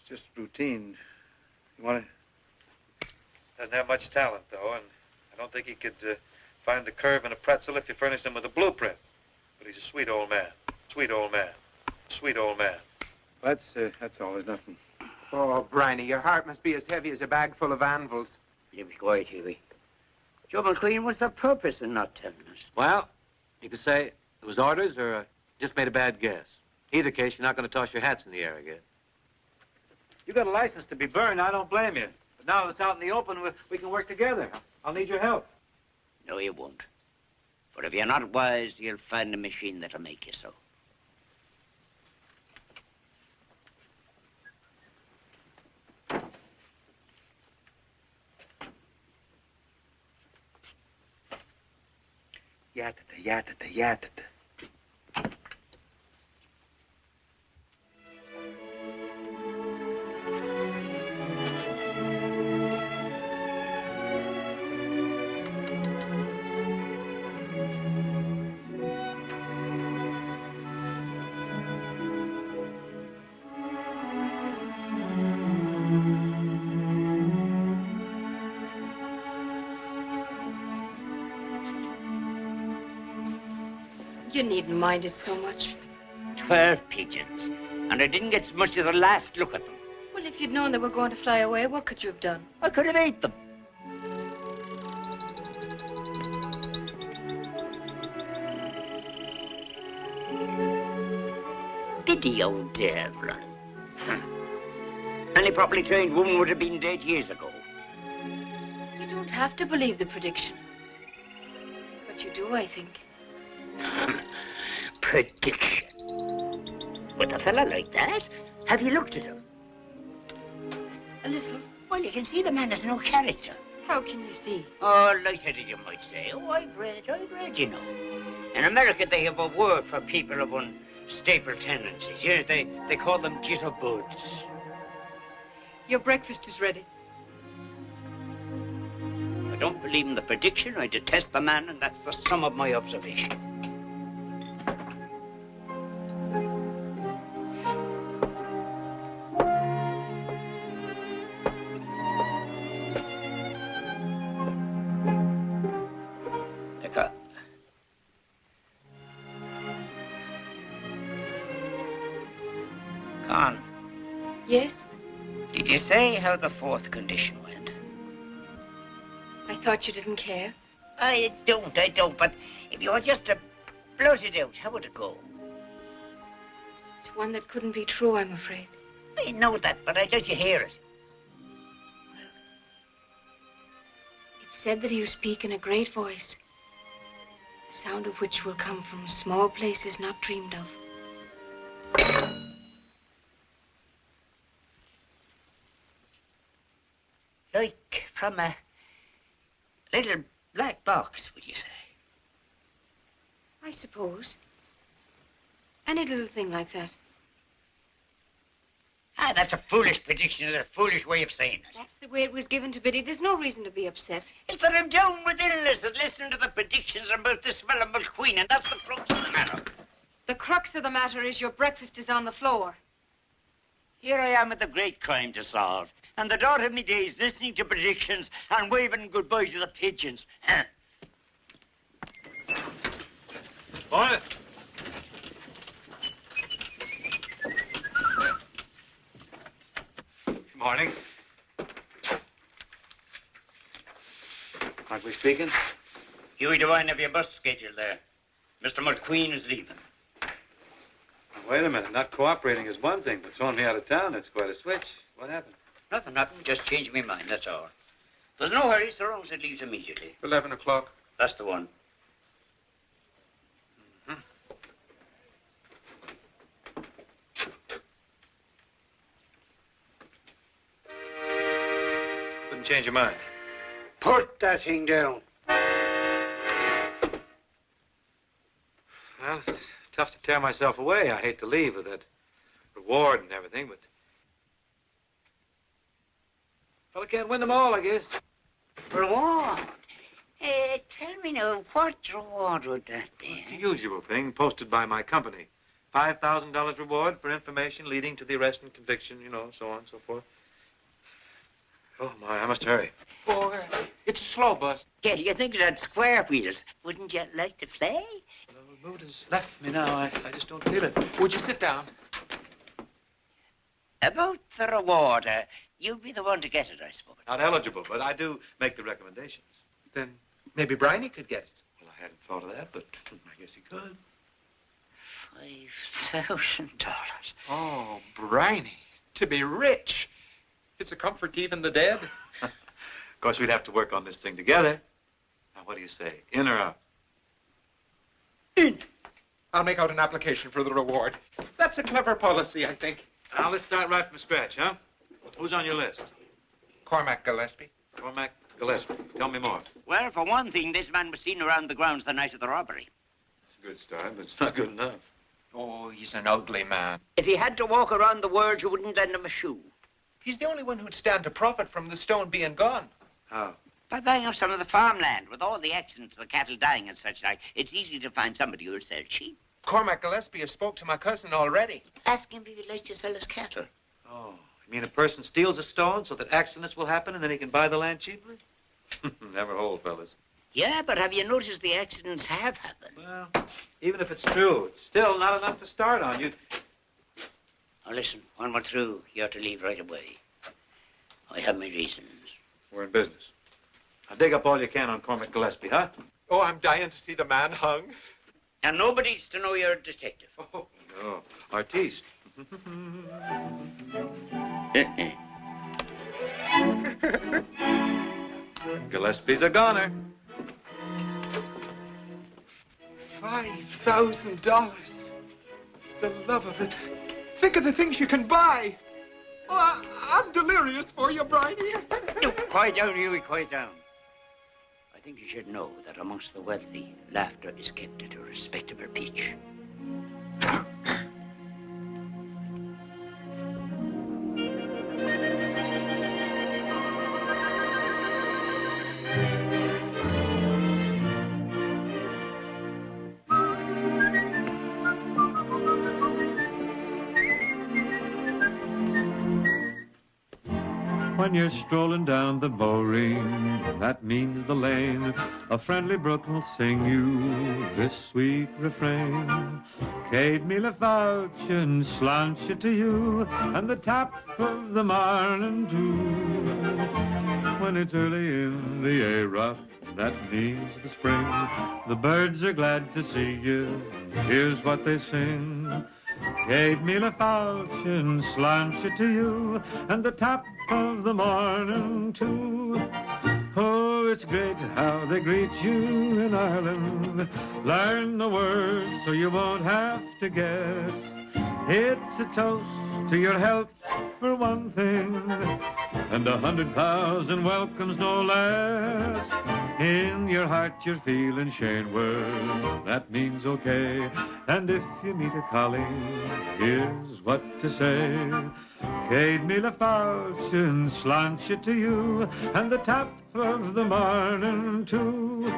It's just routine. You want to... Doesn't have much talent, though, and I don't think he could find the curve in a pretzel if you furnished him with a blueprint. But he's a sweet old man. Sweet old man. Sweet old man. That's all. There's nothing. Oh, Briany, your heart must be as heavy as a bag full of anvils. You be quiet, Huey. Joe McLean, what's the purpose in not telling us? Well, you could say it was orders or just made a bad guess. Either case, you're not going to toss your hats in the air again. You got a license to be burned. I don't blame you. But now that it's out in the open, we can work together. I'll need your help. No, you won't. For if you're not wise, you'll find a machine that'll make you so. Yatata, yatata, yatata. You needn't mind it so much. 12 pigeons. And I didn't get as much as a last look at them. Well, if you'd known they were going to fly away, what could you have done? I could have ate them. Pity old devil. Any properly trained woman would have been dead years ago. You don't have to believe the prediction. But you do, I think. Prediction. With a fella like that, have you looked at him? A little. Well, you can see the man has no character. How can you see? Oh, light-headed, you might say. Oh, I've read, you know. In America, they have a word for people of unstable tendencies. You know, they call them jitterbugs. Your breakfast is ready. I don't believe in the prediction. I detest the man, and that's the sum of my observation. say how the fourth condition went? I thought you didn't care. I don't. But if you were just to blurt it out, how would it go? It's one that couldn't be true, I'm afraid. I know that, but I'd let you hear it. It said that you speak in a great voice, the sound of which will come from small places not dreamed of. Like from a little black box, would you say? I suppose. Any little thing like that. Ah, that's a foolish prediction, a foolish way of saying it. That's the way it was given to Biddy. There's no reason to be upset. It's that I'm down with illness and listening to the predictions about this fellow Mulqueen, and that's the crux of the matter. The crux of the matter is your breakfast is on the floor. Here I am with a great crime to solve, and the daughter of me days listening to predictions and waving goodbye to the pigeons. Boy. Good morning. Aren't we speaking? Huey Devine, have your bus schedule there. Mr. Mulqueen is leaving. Wait a minute. Not cooperating is one thing, but throwing me out of town, that's quite a switch. What happened? Nothing. Just changing my mind, that's all. There's no hurry, so long as it leaves immediately. 11 o'clock. That's the one. Couldn't change your mind. Put that thing down. Well, it's tough to tear myself away. I hate to leave with that reward and everything, but... Fella can't win them all, I guess. Reward? Tell me now, what reward would that be? It's the usual thing, posted by my company. $5,000 reward for information leading to the arrest and conviction, you know, so on and so forth. Oh, my, I must hurry. Oh, it's a slow bus. Yeah, you think it had square wheels. Wouldn't you like to play? The mood has left me now. I just don't feel it. Would you sit down? About the reward, you'd be the one to get it, I suppose. Not eligible, but I do make the recommendations. Then maybe Briany could get it. Well, I hadn't thought of that, but I guess he could. $5,000. Oh, Briany, to be rich. It's a comfort to even the dead. Of course, we'd have to work on this thing together. Now, what do you say? In or out? In. I'll make out an application for the reward. That's a clever policy, I think. Now, let's start right from scratch, huh? Who's on your list? Cormac Gillespie. Cormac Gillespie. Tell me more. Well, for one thing, this man was seen around the grounds the night of the robbery. It's a good start, but it's not good enough. Oh, he's an ugly man. If he had to walk around the world, you wouldn't lend him a shoe. He's the only one who'd stand to profit from the stone being gone. How? By buying up some of the farmland. With all the accidents, the cattle dying and such like, it's easy to find somebody who'll sell cheap. Cormac Gillespie has spoke to my cousin already. Ask him if he'd like to sell his cattle. Oh, you mean a person steals a stone so that accidents will happen and then he can buy the land cheaply? Never hold, fellas. Yeah, but have you noticed the accidents have happened? Well, even if it's true, it's still not enough to start on. You. Now listen, when we're through, you're to leave right away. I have my reasons. We're in business. Now dig up all you can on Cormac Gillespie, huh? Oh, I'm dying to see the man hung. And nobody's to know you're a detective. Oh, no. Artiste. Gillespie's a goner. $5,000. The love of it. Think of the things you can buy. Oh, I'm delirious for you, Briany. No, quiet down, Huey, quiet down. I think you should know that amongst the wealthy, laughter is kept at a respectable pitch. When you're strolling down the Bowring, that means the lane, a friendly brook will sing you this sweet refrain. Cade me la fouchen, slant you to you, and the tap of the morning too. When it's early in the A-rough, that means the spring. The birds are glad to see you, here's what they sing. Cade me la fouchen, slant you to you, and the tap of the morning too. Oh, it's great how they greet you in Ireland. Learn the words so you won't have to guess. It's a toast to your health for one thing, and 100,000 welcomes no less. In your heart you're feeling Shane word, that means okay. And if you meet a collie, here's what to say. Cade me la fouchen, slant you to you, and the tap of the morning too.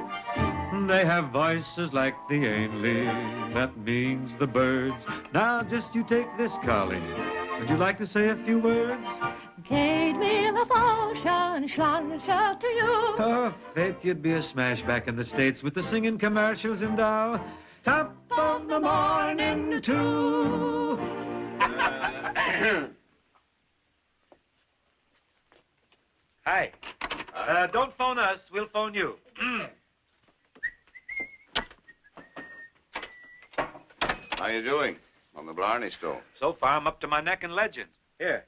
They have voices like the Ainley, that means the birds. Now just you take this collie. Would you like to say a few words? Cade me la fouchen, slant you to you. Oh, faith, you'd be a smash back in the States with the singing commercials and Dow. Top of the morning too. Hi. Don't phone us. We'll phone you. How you doing on the Blarney Stone? So far, I'm up to my neck in legends. Here.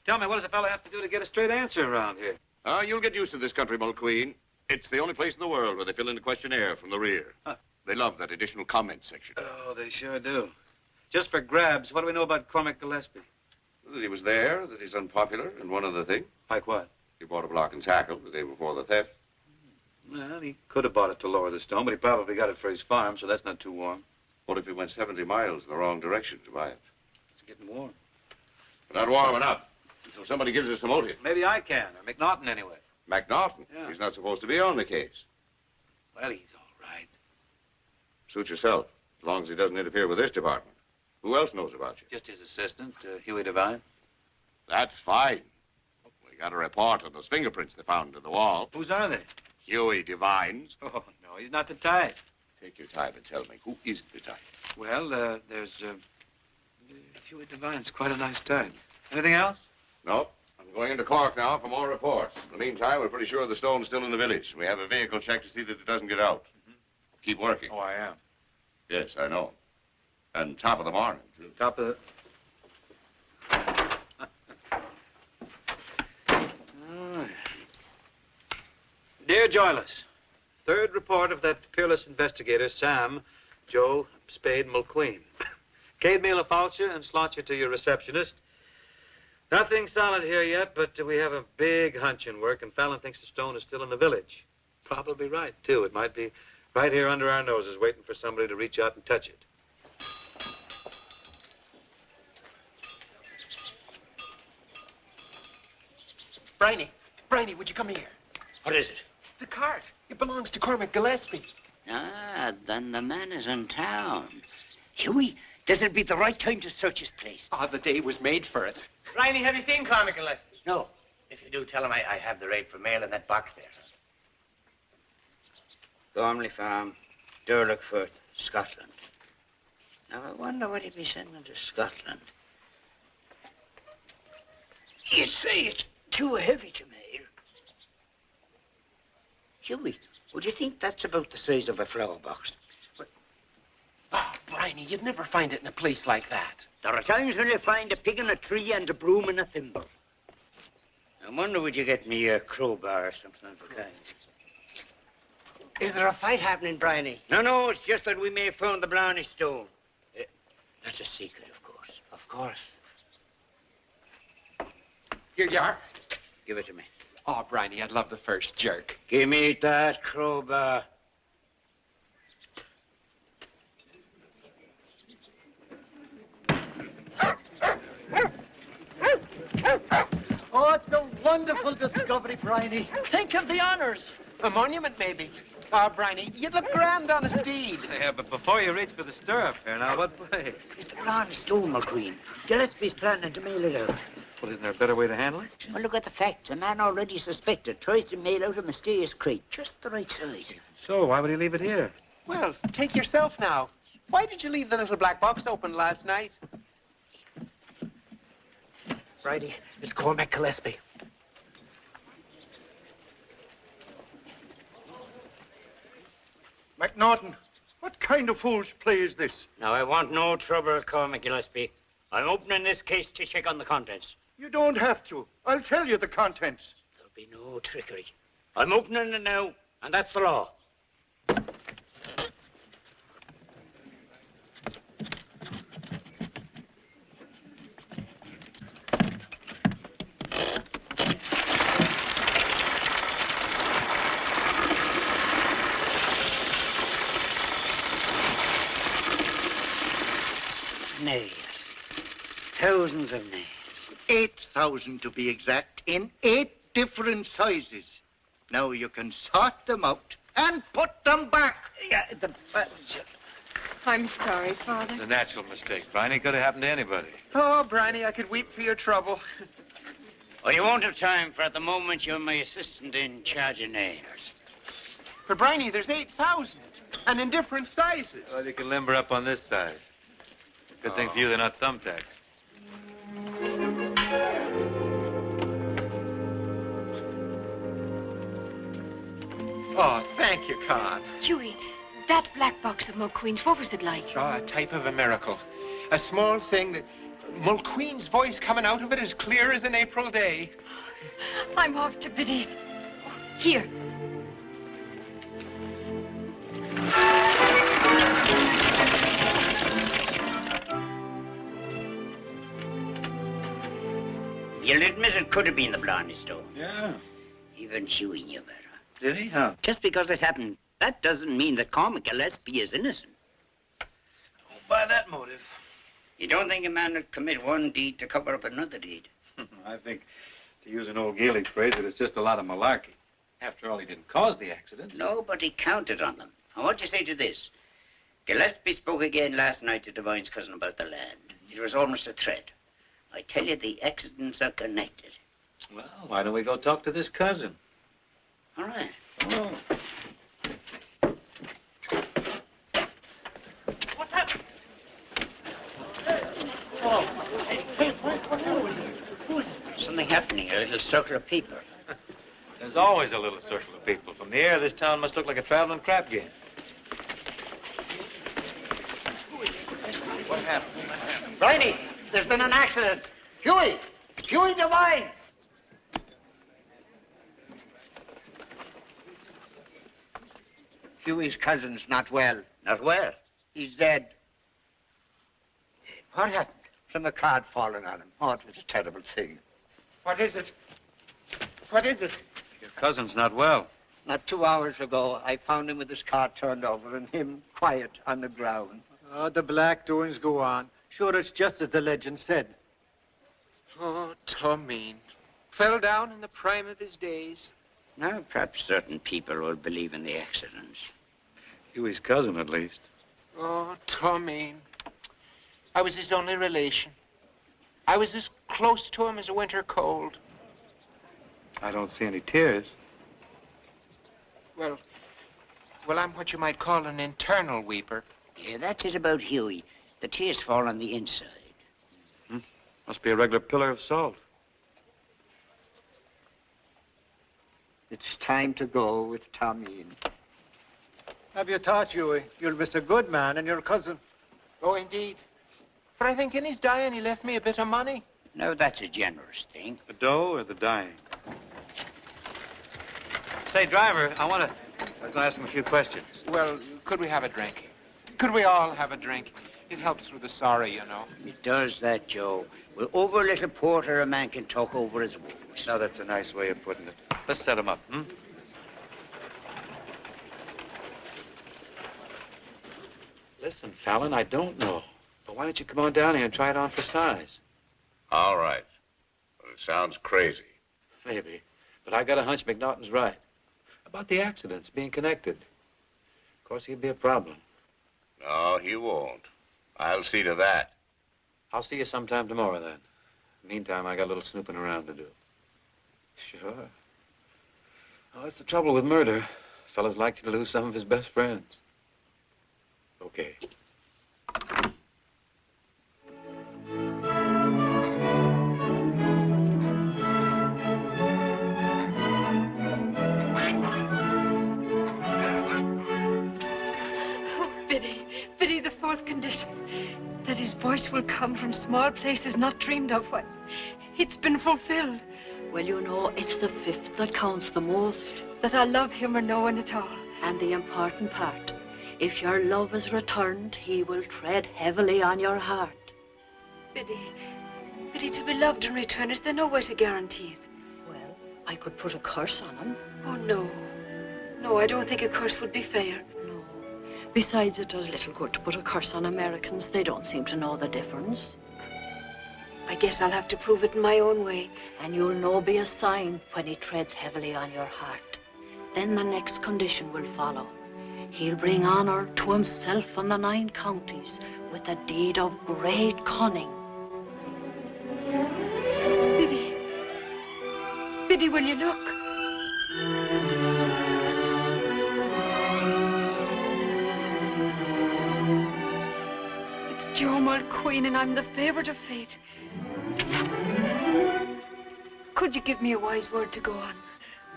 Tell me, what does a fellow have to do to get a straight answer around here? You'll get used to this country, Mulqueen. It's the only place in the world where they fill in the questionnaire from the rear. Huh. They love that additional comment section. Oh, they sure do. Just for grabs, what do we know about Cormac Gillespie? That he was there, that he's unpopular, and one other thing. Like what? He bought a block and tackle the day before the theft. Well, he could have bought it to lower the stone, but he probably got it for his farm, so that's not too warm. What if he went 70 miles in the wrong direction to buy it? It's getting warm. Not warm enough. Until somebody gives us a motive. Maybe I can, or McNaughton anyway. McNaughton? Yeah. He's not supposed to be on the case. Well, he's all right. Suit yourself, as long as he doesn't interfere with this department. Who else knows about you? Just his assistant, Huey Devine. That's fine. We got a report on those fingerprints they found in the wall. Whose are they? Huey Devine's. Oh, no, he's not the type. Take your time and tell me, who is the type? Well, there's Huey Devine's quite a nice type. Anything else? No. I'm going into Cork now for more reports. In the meantime, we're pretty sure the stone's still in the village. We have a vehicle check to see that it doesn't get out. Keep working. Oh, I am. Yes, I know. And top of the morning, too. Top of the... Dear Joyless, third report of that peerless investigator, Sam, Joe Spade Mulqueen. Cade me la fouche and slant you to your receptionist. Nothing solid here yet, but we have a big hunch in work, and Fallon thinks the stone is still in the village. Probably right, too. It might be right here under our noses, waiting for somebody to reach out and touch it. Briany, would you come here? What is it? The cart. It belongs to Cormac Gillespie. Ah, then the man is in town. Huey, this'll be the right time to search his place. Ah, the day was made for it. Briany, have you seen Conn McNaughton? No. If you do, tell him I have the rate for mail in that box there. Gormley Farm, Durlockford, Scotland. Now, I wonder what he'd be sending to Scotland. You'd say it's too heavy to mail. Huey, would you think that's about the size of a flower box? Briany, you'd never find it in a place like that. There are times when you find a pig in a tree and a broom in a thimble. I wonder would you get me a crowbar or something of the kind. Is there a fight happening, Briany? No, it's just that we may have found the Blarney Stone. That's a secret, of course. Of course. Here you are. Give it to me. Oh, Briany, I'd love the first jerk. Give me that crowbar. Oh, it's a wonderful discovery, Briany. Think of the honors. A monument, maybe. Oh, Briany, you'd look grand on a steed. Yeah, but before you reach for the stirrup here now, what place? It's the Blarney Stone, Mulqueen. Gillespie's planning to mail it out. Well, isn't there a better way to handle it? Well, look at the facts. A man already suspected tries to mail out a mysterious crate, just the right size. So, why would he leave it here? Well, take yourself now. Why did you leave the little black box open last night? Righty, let's call McGillespie. McNaughton, what kind of fool's play is this? Now, I want no trouble, Conn McGillespie. I'm opening this case to check on the contents. You don't have to. I'll tell you the contents. There'll be no trickery. I'm opening it now, and that's the law. Nails. Thousands of nails. 8,000 to be exact, in 8 different sizes. Now you can sort them out and put them back. Yeah, I'm sorry, Father. It's a natural mistake, Briany. Could have happened to anybody. Oh, Briany, I could weep for your trouble. Oh, you won't have time, for at the moment you're my assistant in charge of nails. For Briany, there's 8,000, and in different sizes. Well, you can limber up on this size. Good thing for you they're not thumbtacks. Oh, thank you, Conn. Huey, that black box of Mulqueen's, what was it like? Oh, a type of a miracle. A small thing that... Mulqueen's voice coming out of it as clear as an April day. I'm off to Biddy's. Here. You'll admit it could have been the Blarney Stone. Yeah. Even Huey knew better. Did he? How? Just because it happened, that doesn't mean that Conn McGillespie is innocent. By that motive. You don't think a man would commit one deed to cover up another deed? I think, to use an old Gaelic phrase, that it's just a lot of malarkey. After all, he didn't cause the accident. Nobody counted on them. And what do you say to this? Gillespie spoke again last night to Devine's cousin about the land. It was almost a threat. I tell you, the accidents are connected. Well, why don't we go talk to this cousin? All right. Oh. What's that? Something happening, a little circle of people. There's always a little circle of people. From the air, this town must look like a traveling crap game. What happened? Briany, there's been an accident. Huey! Huey Devine! Huey's cousin's not well. Not well? He's dead. What happened? From the card falling on him. Oh, it was a terrible thing. What is it? What is it? Your cousin's not well. Not 2 hours ago, I found him with his car turned over and him quiet on the ground. Oh, the black doings go on. Sure, it's just as the legend said. Oh, Tomeen. Fell down in the prime of his days. Now, perhaps certain people will believe in the accidents. Huey's cousin, at least. Oh, Tomeen. I was his only relation. I was as close to him as a winter cold. I don't see any tears. Well, I'm what you might call an internal weeper. Yeah, that's it about Huey. The tears fall on the inside. Must be a regular pillar of salt. It's time to go with Tomeen. Have you thought, Huey? You'll miss a good man and your cousin. Oh, indeed. But I think in his dying he left me a bit of money. No, that's a generous thing. The dough or the dying? Say, driver, I was going to ask him a few questions. Well, could we have a drink? Could we all have a drink? It helps with the sorry, you know. It does that, Joe. Well, over a little porter, a man can talk over his woes. Now, that's a nice way of putting it. Let's set him up, Listen, Fallon, I don't know. But why don't you come on down here and try it on for size? All right. Well, it sounds crazy. Maybe. But I got a hunch McNaughton's right. About the accidents being connected. Of course, he'd be a problem. No, he won't. I'll see to that. I'll see you sometime tomorrow, then. Meantime, I got a little snooping around to do. Sure. Oh, that's the trouble with murder. Fellas like to lose some of his best friends. Okay. Biddy, the fourth condition. That his voice will come from small places not dreamed of. Why, it's been fulfilled. Well, you know, it's the fifth that counts the most. That I love him or no one at all. And the important part, if your love is returned, he will tread heavily on your heart. Biddy, to be loved in return, is there no way to guarantee it? Well, I could put a curse on him. Oh, no. No, I don't think a curse would be fair. No. Besides, it does little good to put a curse on Americans. They don't seem to know the difference. I guess I'll have to prove it in my own way. And you'll know by a sign when he treads heavily on your heart. Then the next condition will follow. He'll bring honor to himself and the 9 counties with a deed of great cunning. Biddy, will you look? It's Joe Mulqueen, and I'm the favorite of fate. Could you give me a wise word to go on?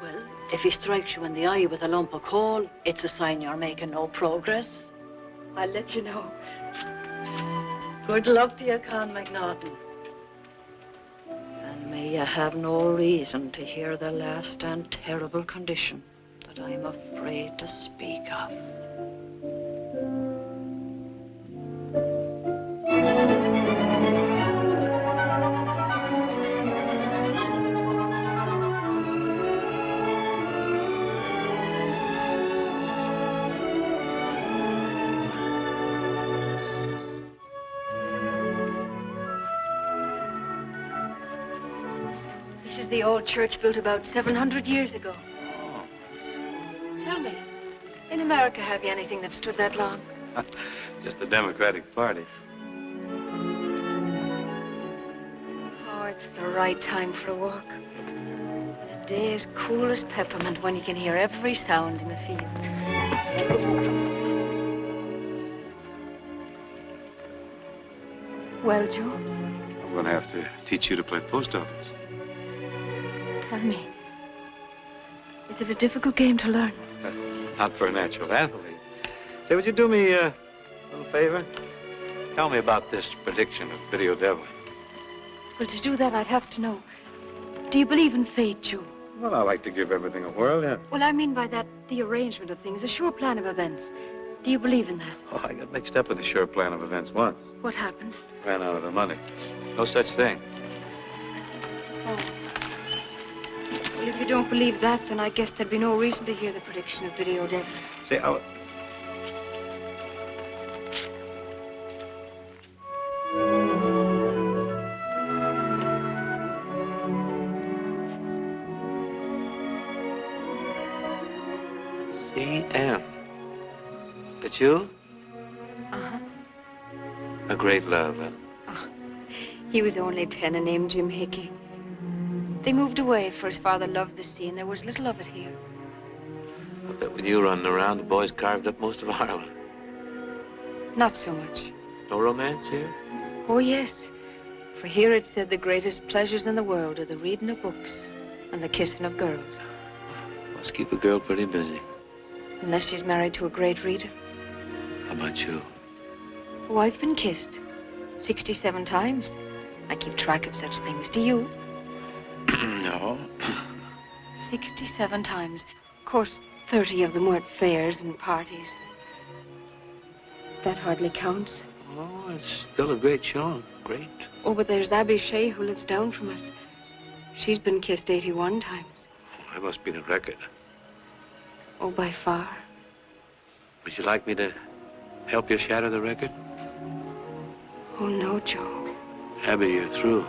Well, if he strikes you in the eye with a lump of coal, it's a sign you're making no progress. I'll let you know. Good luck to you, Conn McNaughton. And may you have no reason to hear the last and terrible condition that I'm afraid to speak of. The old church built about 700 years ago. Oh. Tell me, in America, have you anything that stood that long? Just the Democratic Party. Oh, it's the right time for a walk. The day is cool as peppermint when you can hear every sound in the field. Well, Joe? I'm going to have to teach you to play post office. Tell me, is it a difficult game to learn? Not for a natural athlete. Say, would you do me a little favor? Tell me about this prediction of Video Devil. Well, to do that, I'd have to know. Do you believe in fate, Joe? Well, I like to give everything a whirl, yeah. Well, I mean by that the arrangement of things, a sure plan of events. Do you believe in that? Oh, I got mixed up in a sure plan of events once. What happened? Ran out of the money. No such thing. Oh. Well, if you don't believe that, then I guess there'd be no reason to hear the prediction of Video Devil. Say, C.M. It's you? Uh-huh. A great love, huh? Oh, he was only 10 and named Jim Hickey. They moved away, for his father loved the sea, and there was little of it here. I bet with you running around, the boys carved up most of Ireland. Not so much. No romance here? Oh, yes. For here it said the greatest pleasures in the world are the reading of books and the kissing of girls. Must keep a girl pretty busy. Unless she's married to a great reader. How about you? Oh, I've been kissed 67 times. I keep track of such things. Do you? No. 67 times. Of course, 30 of them were at fairs and parties. That hardly counts. Oh, it's still a great show. Great. Oh, but there's Abby Shea, who lives down from us. She's been kissed 81 times. Oh, I must be the record. Oh, by far. Would you like me to help you shatter the record? Oh, no, Joe. Abby, you're through.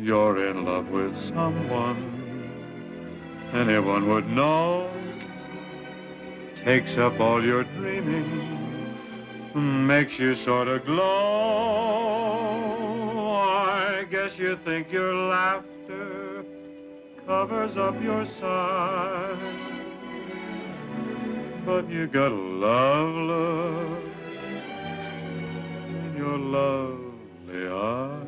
you're in love with someone anyone would know. Takes up all your dreaming, makes you sort of glow. I guess you think your laughter covers up your sighs, but you got a love look in your lovely eyes.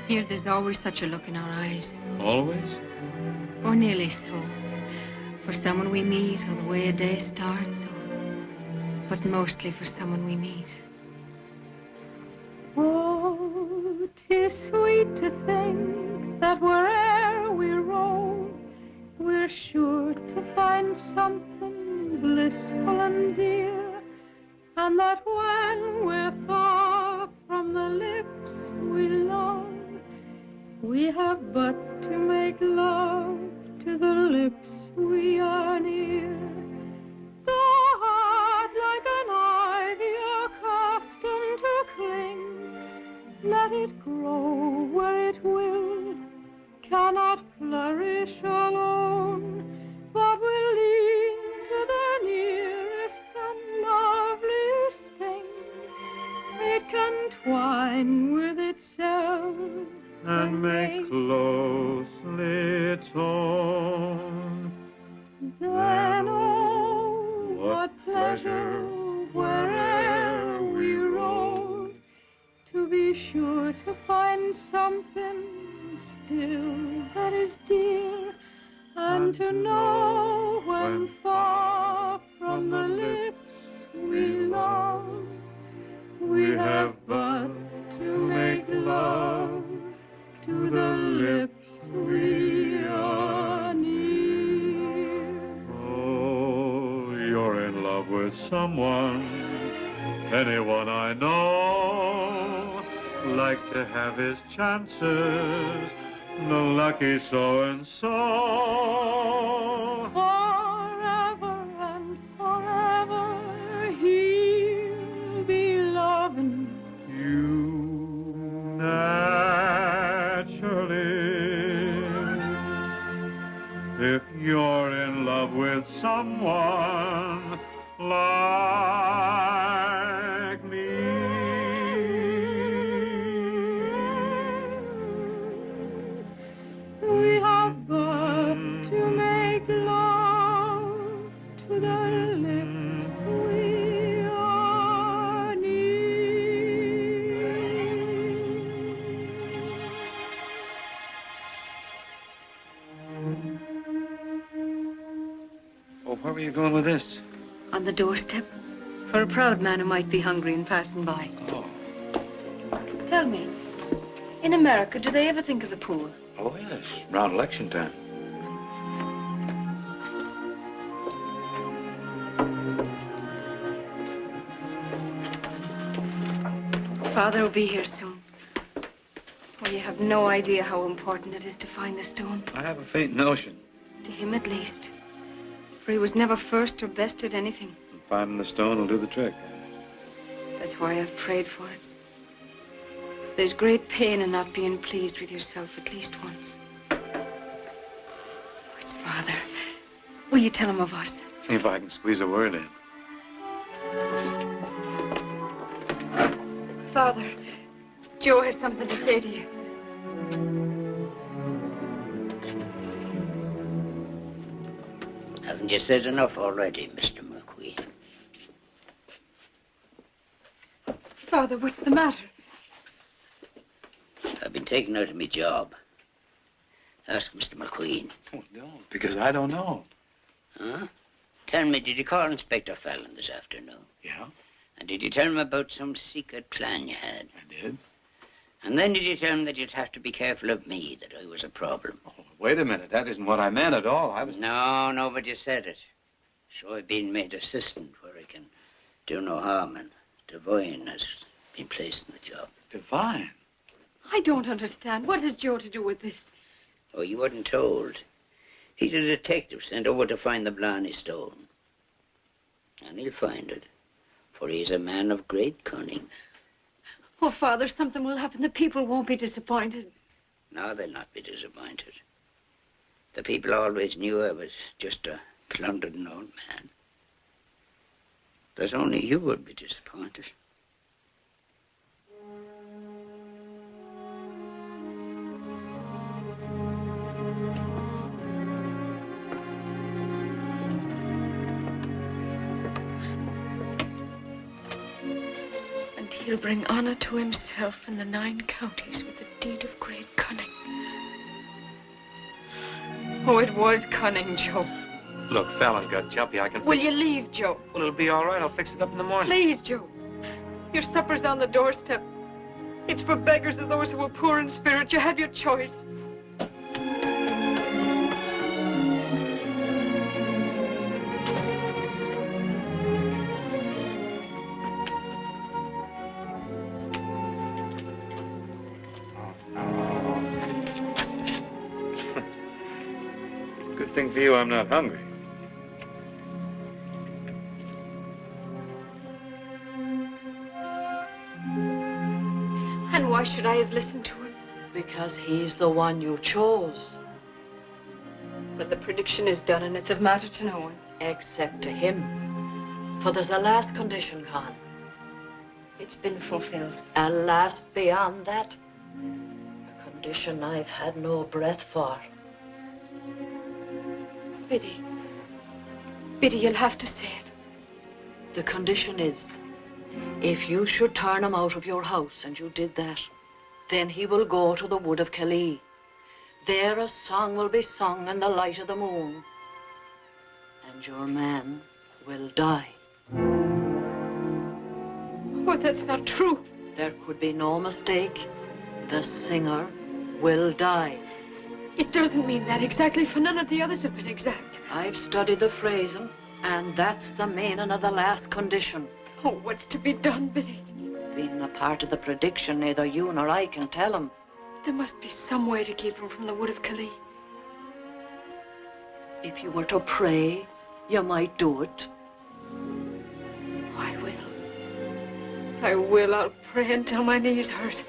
Here, there's always such a look in our eyes. Always? Or nearly so. For someone we meet, or the way a day starts, but mostly for someone we meet. Oh, 'tis sweet to think that where'er we roam, we're sure to find something blissful and dear, and that when we're far from the lips we love, we have but to make love to the lips we are near. The heart, like an ivy accustomed to cling, let it grow where it will, cannot flourish alone, but will lean to the nearest and loveliest thing. It can twine with itself and make closely its own. Then, oh, what pleasure where'er we roam, to be sure to find something still that is dear, and to know when far from the lips we love, we have but to make love to the lips we are near. Oh, you're in love with someone, anyone I know, like to have his chances, the lucky so-and-so. Forever and forever he'll be loving you naturally. If you're in love with someone like me. We have but to make love to the lips we are near. Oh, where were you going with this? On the doorstep, for a proud man who might be hungry and passing by. Oh. Tell me, in America, do they ever think of the poor? Oh, yes. Around election time. Father will be here soon. Oh, you have no idea how important it is to find the stone. I have a faint notion. To him, at least. For he was never first or best at anything. Finding the stone will do the trick. That's why I've prayed for it. There's great pain in not being pleased with yourself at least once. Oh, it's Father. Will you tell him of us? If I can squeeze a word in. Father, Joe has something to say to you. Haven't you said enough already, Mr. Mulqueen? Father, what's the matter? I've been taken out of my job. Ask Mr. Mulqueen. Oh, no, because I don't know. Huh? Tell me, did you call Inspector Fallon this afternoon? Yeah? And did you tell him about some secret plan you had? I did. And then did you tell him that you'd have to be careful of me, that I was a problem? Oh, wait a minute. That isn't what I meant at all. I was... No, but you said it. So I've been made assistant where I can do no harm, and Devine has been placed in the job. Devine? I don't understand. What has Joe to do with this? Oh, you weren't told. He's a detective sent over to find the Blarney Stone. And he'll find it, for he's a man of great cunning. Oh, Father, something will happen. The people won't be disappointed. No, they'll not be disappointed. The people always knew I was just a plundering old man. There's only you would be disappointed. And he'll bring honor to himself in the 9 counties with a deed of great cunning. Oh, it was cunning, Joe. Look, Fallon got jumpy. I can... Will you leave, Joe? Well, it'll be all right. I'll fix it up in the morning. Please, Joe. Your supper's on the doorstep. It's for beggars or those who are poor in spirit. You have your choice. Good thing for you I'm not hungry. And why should I have listened to him? Because he's the one you chose. But the prediction is done, and it's of matter to no one. Except to him. For there's a last condition, Conn. It's been fulfilled. A last beyond that. A condition I've had no breath for. Biddy. Biddy, you'll have to say it. The condition is, if you should turn him out of your house, and you did that, then he will go to the wood of Kelly. There a song will be sung in the light of the moon. And your man will die. Oh, that's not true. There could be no mistake. The singer will die. It doesn't mean that exactly, for none of the others have been exact. I've studied the phrasing, and that's the meaning of the last condition. Oh, what's to be done, Biddy? Being a part of the prediction, neither you nor I can tell him. There must be some way to keep him from the wood of Kelly. If you were to pray, you might do it. I will. I will. I'll pray until my knees hurt.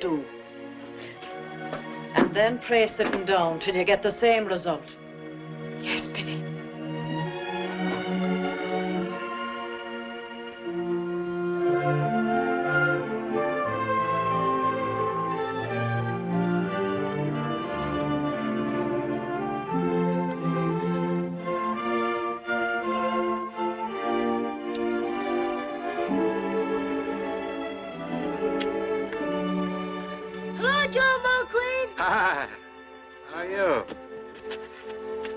Do. And then pray sitting down till you get the same result. Yes, Biddy. Hello, Joe Mulqueen. Hi. How are you?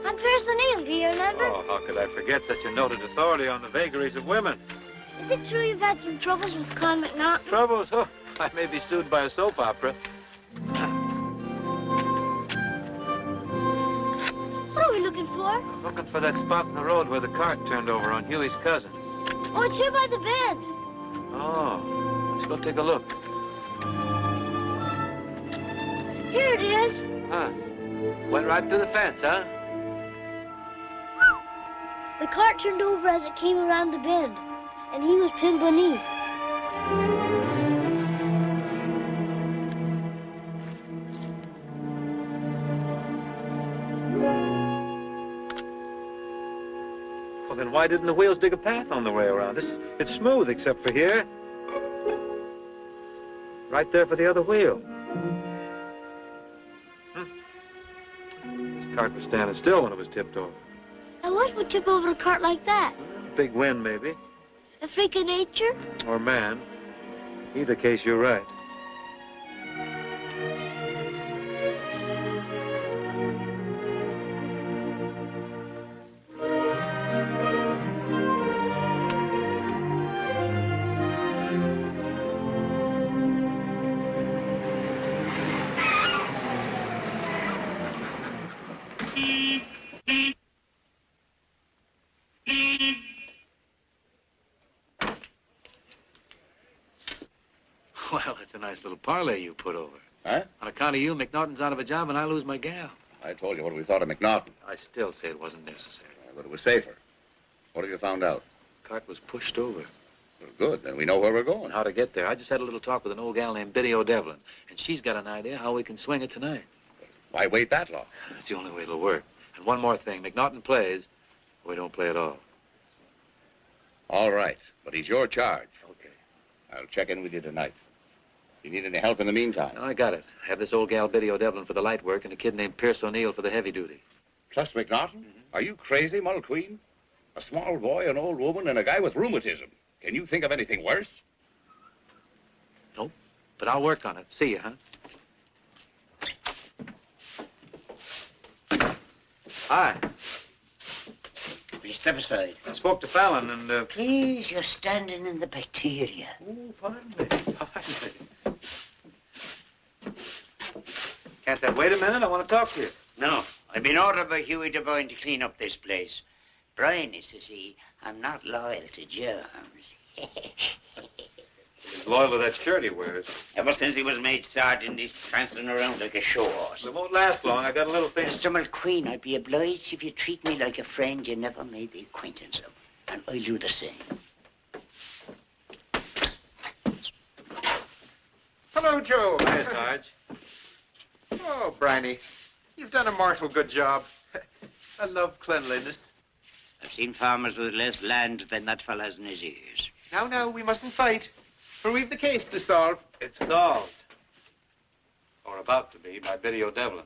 I'm Pierce O'Neill, do you remember? Oh, how could I forget such a noted authority on the vagaries of women? Is it true you've had some troubles with Conn McNaughton? Troubles? Oh, I may be sued by a soap opera. What are we looking for? Looking for that spot in the road where the cart turned over on Huey's cousin. Oh, it's here by the bed. Oh, let's go take a look. Here it is. Huh. Went right through the fence, huh? The cart turned over as it came around the bend, and he was pinned beneath. Well, then why didn't the wheels dig a path on the way around? It's smooth except for here. Right there for the other wheel. This cart was standing still when it was tipped over. And what would tip over a cart like that? Big wind, maybe. A freak of nature? Or man. Either case, you're right. Well, it's a nice little parlay you put over. Huh? On account of you, McNaughton's out of a job and I lose my gal. I told you what we thought of McNaughton. I still say it wasn't necessary. But it was safer. What have you found out? The cart was pushed over. Well, good. Then we know where we're going. How to get there. I just had a little talk with an old gal named Biddy O'Devlin, and she's got an idea how we can swing it tonight. Why wait that long? That's the only way it'll work. And one more thing. McNaughton plays, we don't play at all. All right, but he's your charge. Okay. I'll check in with you tonight. You need any help in the meantime? No, I got it. I have this old gal Biddy O'Devlin for the light work and a kid named Pierce O'Neill for the heavy duty. Plus McNaughton? Are you crazy, Mulqueen? A small boy, an old woman, and a guy with rheumatism. Can you think of anything worse? Nope, but I'll work on it. See you, huh? Hi. Will you step aside? I spoke to Fallon and, Please, you're standing in the bacteria. Oh, pardon me. Pardon me. Can't that wait a minute? I want to talk to you. No. I've been ordered by Huey Devine to clean up this place. Briany, says he, I'm not loyal to germs. He's loyal to that shirt he wears. Ever since he was made sergeant, he's prancing around like a show horse. It won't last long. I got a little thing. Mr. Mulqueen, I'd be obliged if you treat me like a friend you never made the acquaintance of. And I'll do the same. Hello, Joe. Hi, Sarge. Oh, Briany, you've done a mortal good job. I love cleanliness. I've seen farmers with less land than that fella's in his ears. Now, we mustn't fight, for we've the case to solve. It's solved. Or about to be, by Biddy O'Devlin.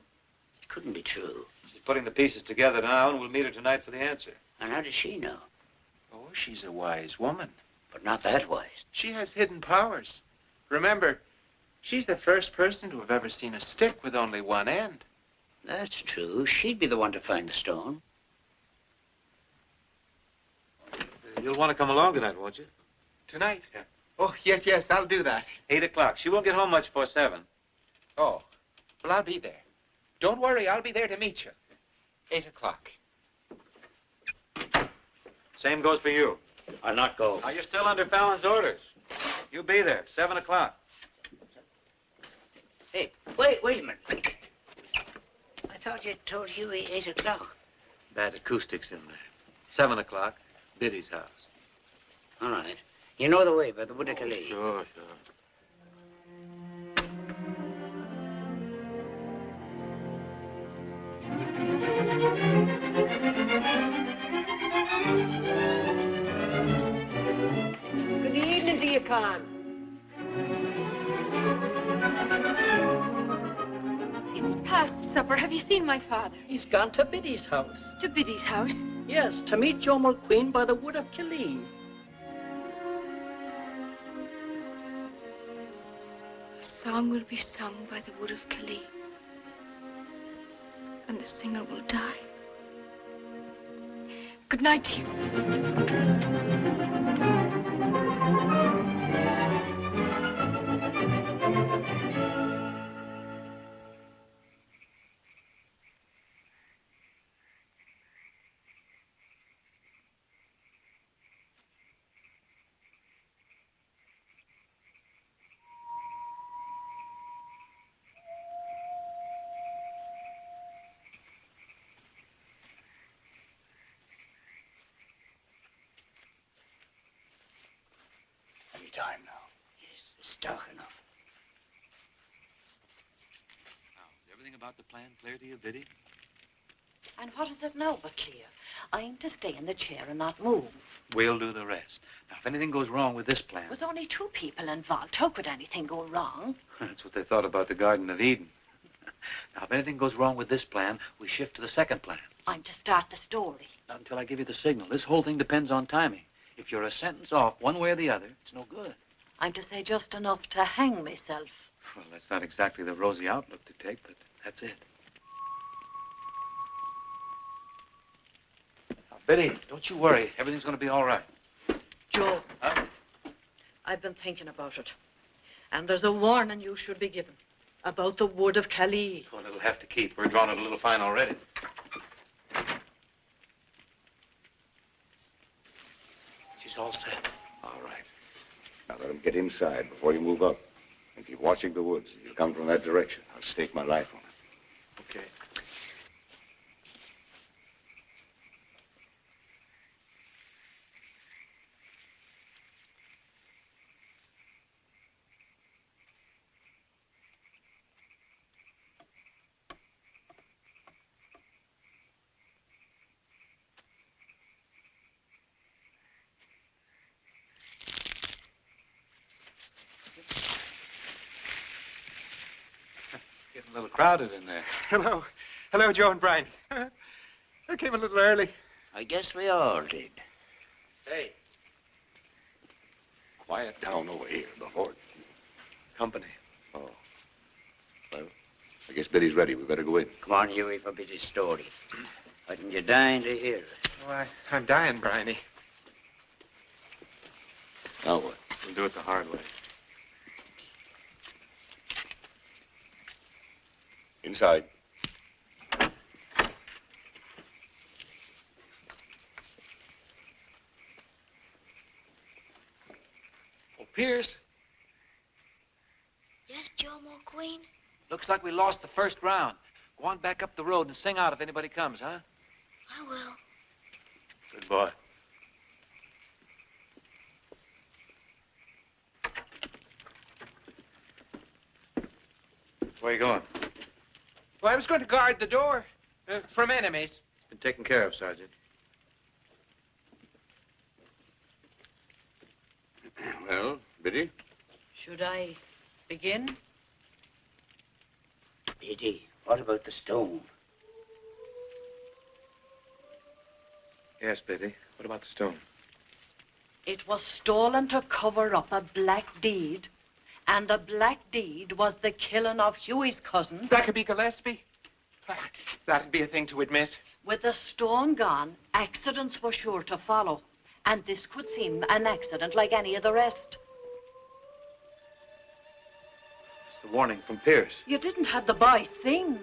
It couldn't be true. She's putting the pieces together now, and we'll meet her tonight for the answer. And how does she know? Oh, she's a wise woman. But not that wise. She has hidden powers. Remember, she's the first person to have ever seen a stick with only one end. That's true. She'd be the one to find the stone. You'll want to come along tonight, won't you? Tonight? Yeah. Oh, yes, I'll do that. 8 o'clock. She won't get home much before 7. Oh, well, I'll be there. Don't worry, I'll be there to meet you. 8 o'clock. Same goes for you. I'll not go. Now, you're still under Fallon's orders. You be there, 7 o'clock. Hey, wait a minute. I thought you told Huey 8 o'clock. Bad acoustics in there. 7 o'clock, Biddy's house. All right. You know the way by the Wood of Calais. Sure. Good evening to you, Conn. It's past supper. Have you seen my father? He's gone to Biddy's house. To Biddy's house? Yes, to meet Joe Mulqueen by the Wood of Calais. A song will be sung by the Wood of Calais. And the singer will die. Good night to you. Time now. Yes, it's dark enough. Now, is everything about the plan clear to you, Biddy? And what is it now but clear? I'm to stay in the chair and not move. We'll do the rest. Now, if anything goes wrong with this plan... With only 2 people involved, how could anything go wrong? That's what they thought about the Garden of Eden. Now, if anything goes wrong with this plan, we shift to the second plan. I'm to start the story. Not until I give you the signal. This whole thing depends on timing. If you're a sentence off one way or the other, it's no good. I'm to say just enough to hang myself. Well, that's not exactly the rosy outlook to take, but that's it. Now, Biddy, don't you worry. Everything's going to be all right. Joe. Huh? I've been thinking about it. And there's a warning you should be given about the Wood of Calais. Well, it'll have to keep. We're drawing it a little fine already. She's all set. All right. Now let him get inside before you move up. And keep watching the woods. If you come from that direction, I'll stake my life on it. Okay. little crowded in there. Hello. Hello, Joe and Brian. I came a little early. I guess we all did. Hey. Quiet down over here before. Company. Oh. Well, I guess Biddy's ready. We better go in. Come on, Huey, for Biddy's story. Why didn't you dying to hear it? Oh, I'm dying, Briany. Now what? We'll do it the hard way. Inside. Oh, Pierce. Yes, Joe Mulqueen? Looks like we lost the first round. Go on back up the road and sing out if anybody comes, huh? I will. Good boy. Where you going? Well, I was going to guard the door from enemies. Been taken care of, Sergeant. Well, Biddy? Should I begin? Biddy, what about the stone? Yes, Biddy. What about the stone? It was stolen to cover up a black deed. And the black deed was the killing of Huey's cousin. That could be Gillespie. That'd be a thing to admit. With the stone gone, accidents were sure to follow. And this could seem an accident like any of the rest. It's the warning from Pierce. You didn't have the boy sing.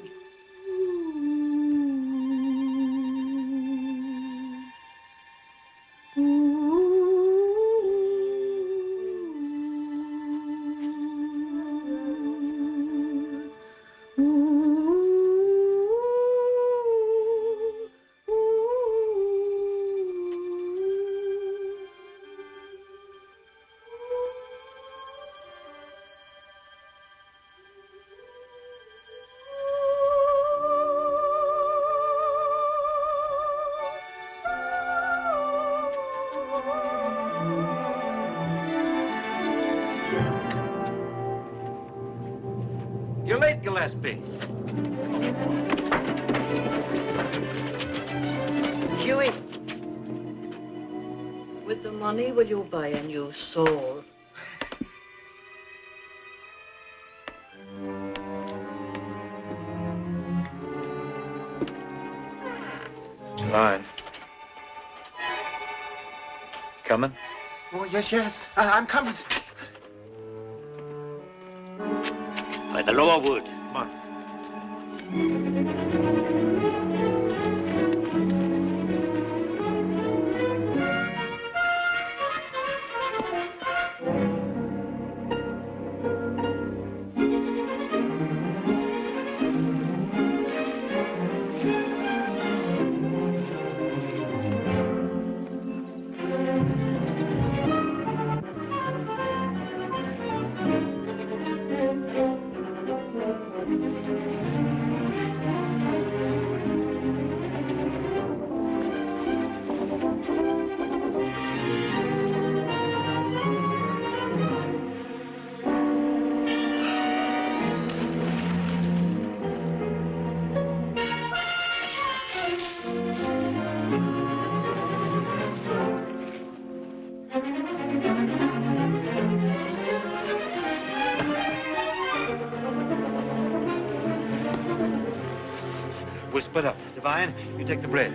You're late, Gillespie. Huey, with the money, will you buy a new soul? Line. Coming? Oh, yes, yes. I'm coming. By the lower wood. Come on. We'll split up. Divine, you take the bridge.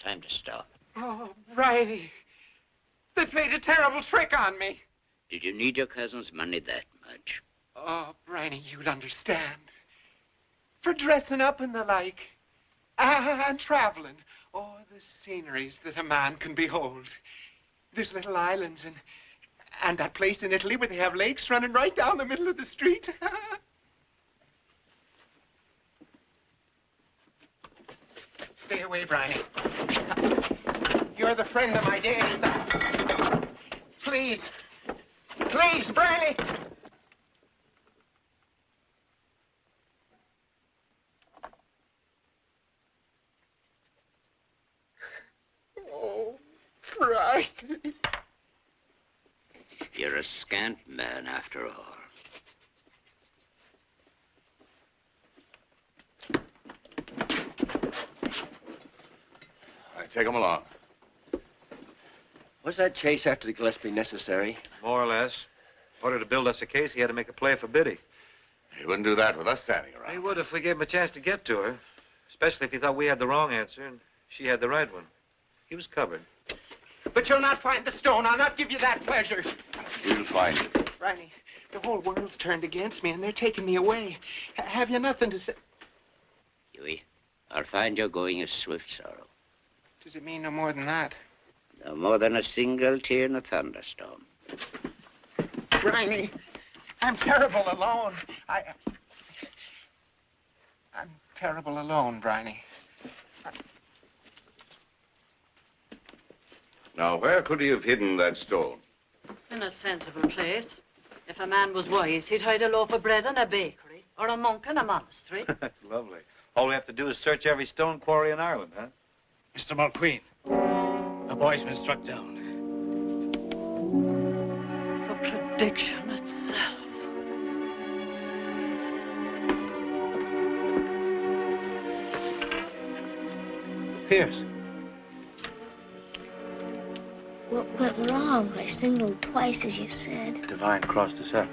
time to stop. Oh, Briany. They played a terrible trick on me. Did you need your cousin's money that much? Oh, Briany, you'll understand. For dressing up and the like. And traveling. Oh, the sceneries that a man can behold. There's little islands and that place in Italy where they have lakes running right down the middle of the street. Stay away, Briany. You're the friend of my days. Please. Please, Briany. Oh, Briany. You're a scant man after all. Take him along. Was that chase after the Gillespie necessary? More or less. In order to build us a case, he had to make a play for Biddy. He wouldn't do that with us standing around. He would if we gave him a chance to get to her. Especially if he thought we had the wrong answer and she had the right one. He was covered. But you'll not find the stone. I'll not give you that pleasure. We'll find it. Briany, the whole world's turned against me and they're taking me away. Have you nothing to say? Huey, I'll find you're going a swift sorrow. Does it mean no more than that? No more than a single tear in a thunderstorm. Briany, I'm terrible alone. I'm terrible alone, Briany. Now, where could he have hidden that stone? In a sensible place. If a man was wise, he'd hide a loaf of bread in a bakery or a monk in a monastery. That's lovely. All we have to do is search every stone quarry in Ireland, huh? Mr. Mulqueen, a boy's been struck down. The prediction itself. Pierce. What went wrong? I signaled twice, as you said. Divine crossed us up.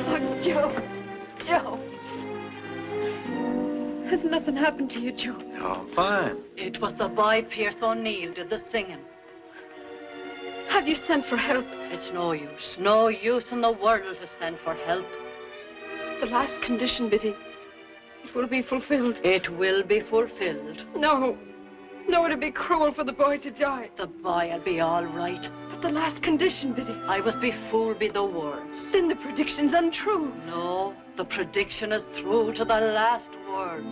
Oh, Joe. Joe. Has nothing happened to you, Joe? Oh, fine. It was the boy Pierce O'Neill did the singing. Have you sent for help? It's no use. No use in the world to send for help. The last condition, Biddy. It will be fulfilled. It will be fulfilled. No. No, it'd be cruel for the boy to die. The boy'll be all right. But the last condition, Biddy. I was be fooled by the words. Then the prediction's untrue. No, the prediction is true to the last word.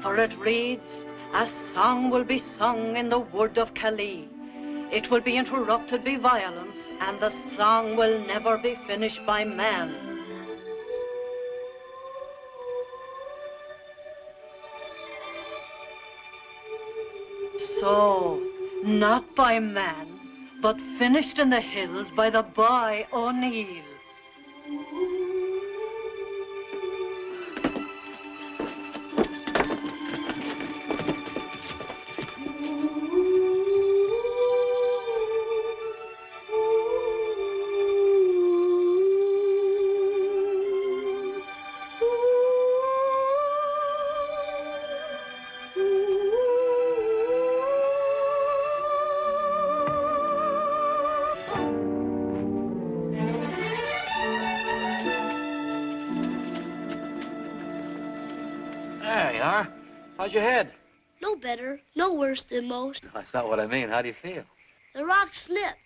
For it reads, a song will be sung in the wood of Calais. It will be interrupted by violence, and the song will never be finished by man. So, not by man, but finished in the hills by the boy O'Neill. How's your head? No better, no worse than most. That's not what I mean. How do you feel? The rock slipped,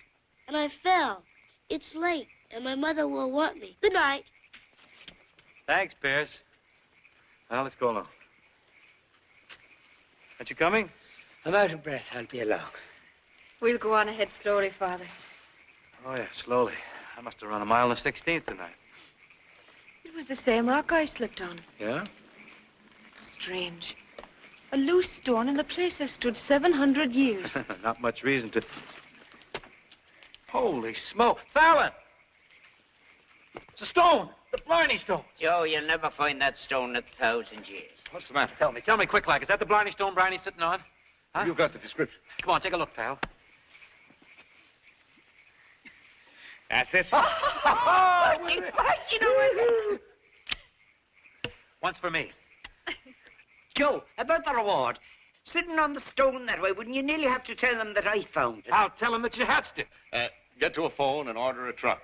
and I fell. It's late, and my mother will want me. Good night. Thanks, Pierce. Now, let's go along. Aren't you coming? I'm out of breath. I'll be along. We'll go on ahead slowly, Father. Oh, yeah, slowly. I must have run a mile and 16th tonight. It was the same rock I slipped on. Yeah? Strange. A loose stone in the place has stood 700 years. Not much reason to... Holy smoke. Fallon! It's a stone. The Blarney Stone. Joe, you'll never find that stone in 1,000 years. What's the matter? Tell me quick like. Is that the Blarney Stone Briany's sitting on? Huh? You've got the description. Come on, take a look, pal. That's it. Once for me. Joe, about the reward. Sitting on the stone that way, wouldn't you nearly have to tell them that I found it? I'll tell them that you hatched it. Get to a phone and order a truck.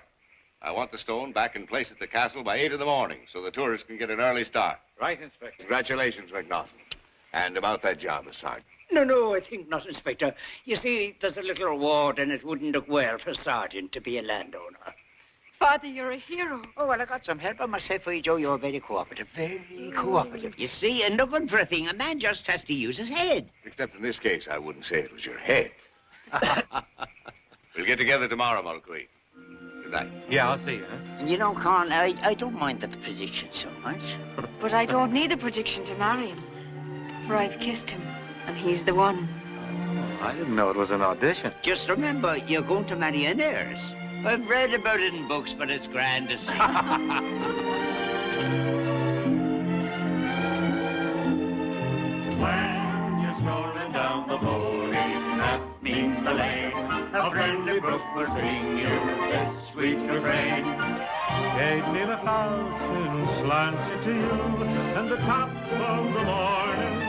I want the stone back in place at the castle by 8 in the morning so the tourists can get an early start. Right, Inspector. Congratulations, McNaughton. And about that job, Sergeant. No, I think not, Inspector. You see, there's a little reward, and it wouldn't look well for a sergeant to be a landowner. Father, you're a hero. Oh, well, I got some help on myself for you, Joe. You're very cooperative. Very cooperative. You see, and looking for a thing, a man just has to use his head. Except in this case, I wouldn't say it was your head. We'll get together tomorrow, Mulqueen. Good night. Yeah, I'll see you, huh? You know, Con, I don't mind the prediction so much. But I don't need a prediction to marry him. For I've kissed him, and he's the one. Oh, I didn't know it was an audition. Just remember, you're going to marry an heiress. I've read about it in books, but it's grand to see. When you're strolling down the Bowery, that means the lane. A friendly brook will sing you this sweet refrain. Gate in a fountain slants to you, and the top of the morning